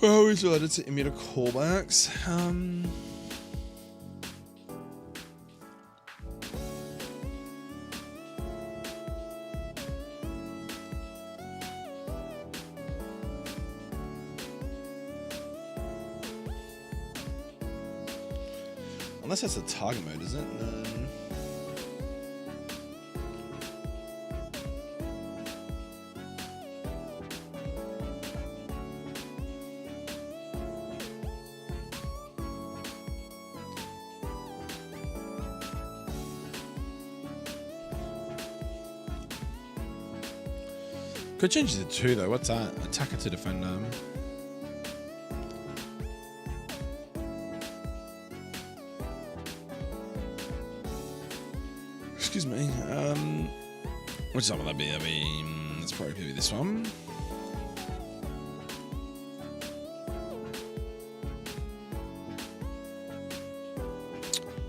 Always related to emitter callbacks. Unless that's the target mode, is it? No. Could change it to 2 though. What's that? Attacker to defender. Excuse me. Which one will that be? That's probably this one.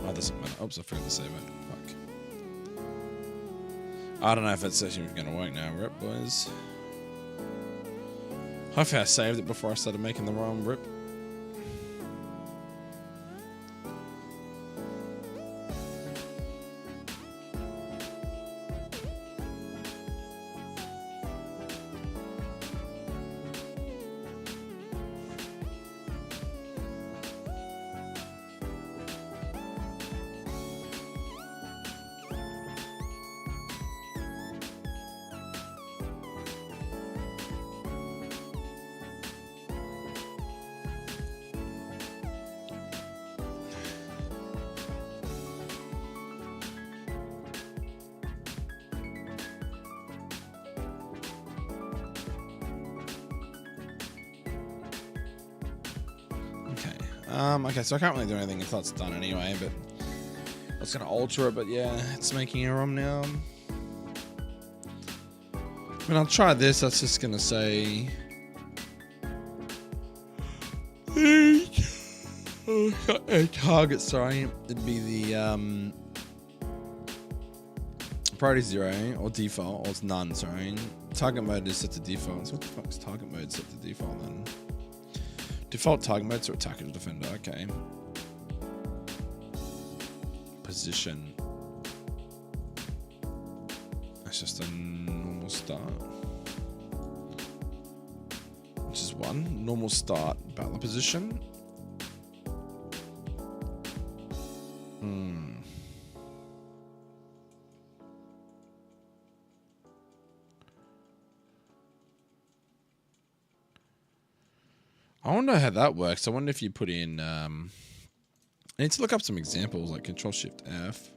Oh, doesn't matter. Oops, I forgot to save it. Fuck. I don't know if that's actually going to work now. Rip, boys. Hopefully I saved it before I started making the ROM. Rip. Okay, so I can't really do anything until it's done anyway, but I was going to alter it, but yeah, it's making a ROM now. I mean, I'll try this. That's just going to say... target, sorry. It'd be the priority 0 or default, or it's none, sorry. Target mode is set to default. So what the fuck is target mode set to default then? Default target mode to attacker to defender, okay. Position. That's just a normal start. Which is 1. Normal start, battle position. I wonder how that works. I wonder if you put in... I need to look up some examples, like Control-Shift-F.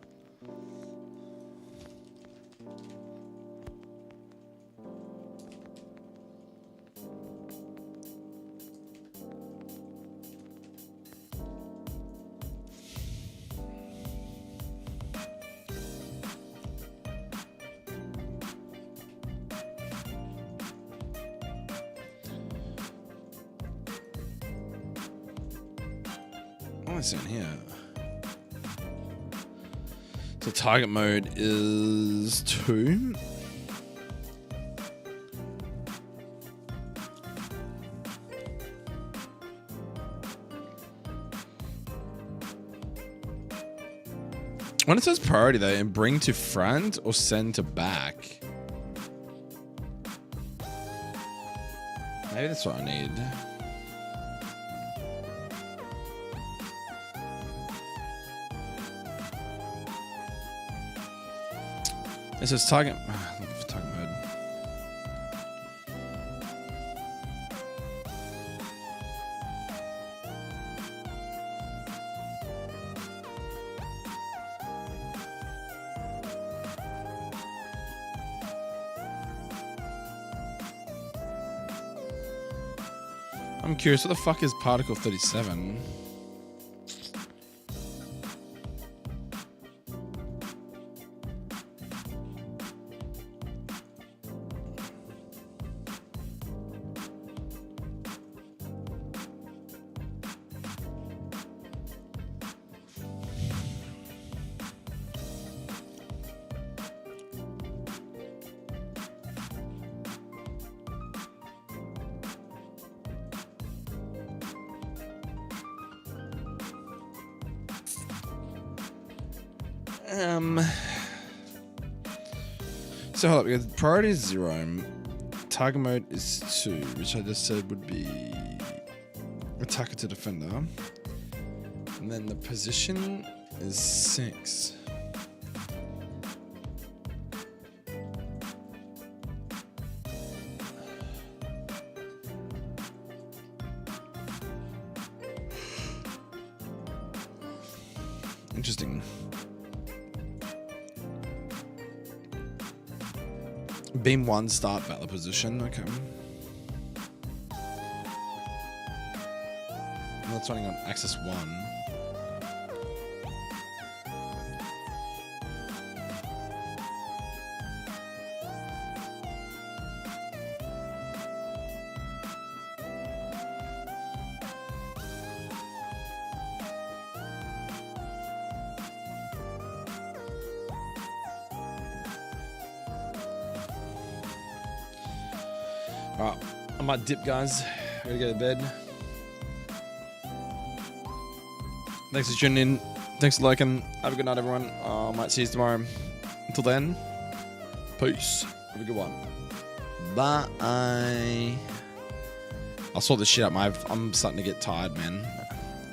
What's in here? So target mode is 2. When it says priority though, and bring to front or send to back. Maybe that's what I need. It says target. Looking for target mode. I'm curious, what the fuck is particle 37? So hold up, because priority is 0, target mode is 2, which I just said would be attacker to defender. And then the position is 6. Interesting. Beam 1 start battler position. Okay. And that's running on axis 1. Alright, I might dip, guys. I gotta go to bed. Thanks for tuning in. Thanks for liking. Have a good night, everyone. I might see you tomorrow. Until then, peace. Have a good one. Bye. I'll sort this shit out. I'm starting to get tired, man.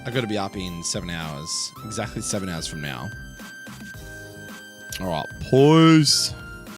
I gotta be up in 7 hours. Exactly 7 hours from now. Alright, peace.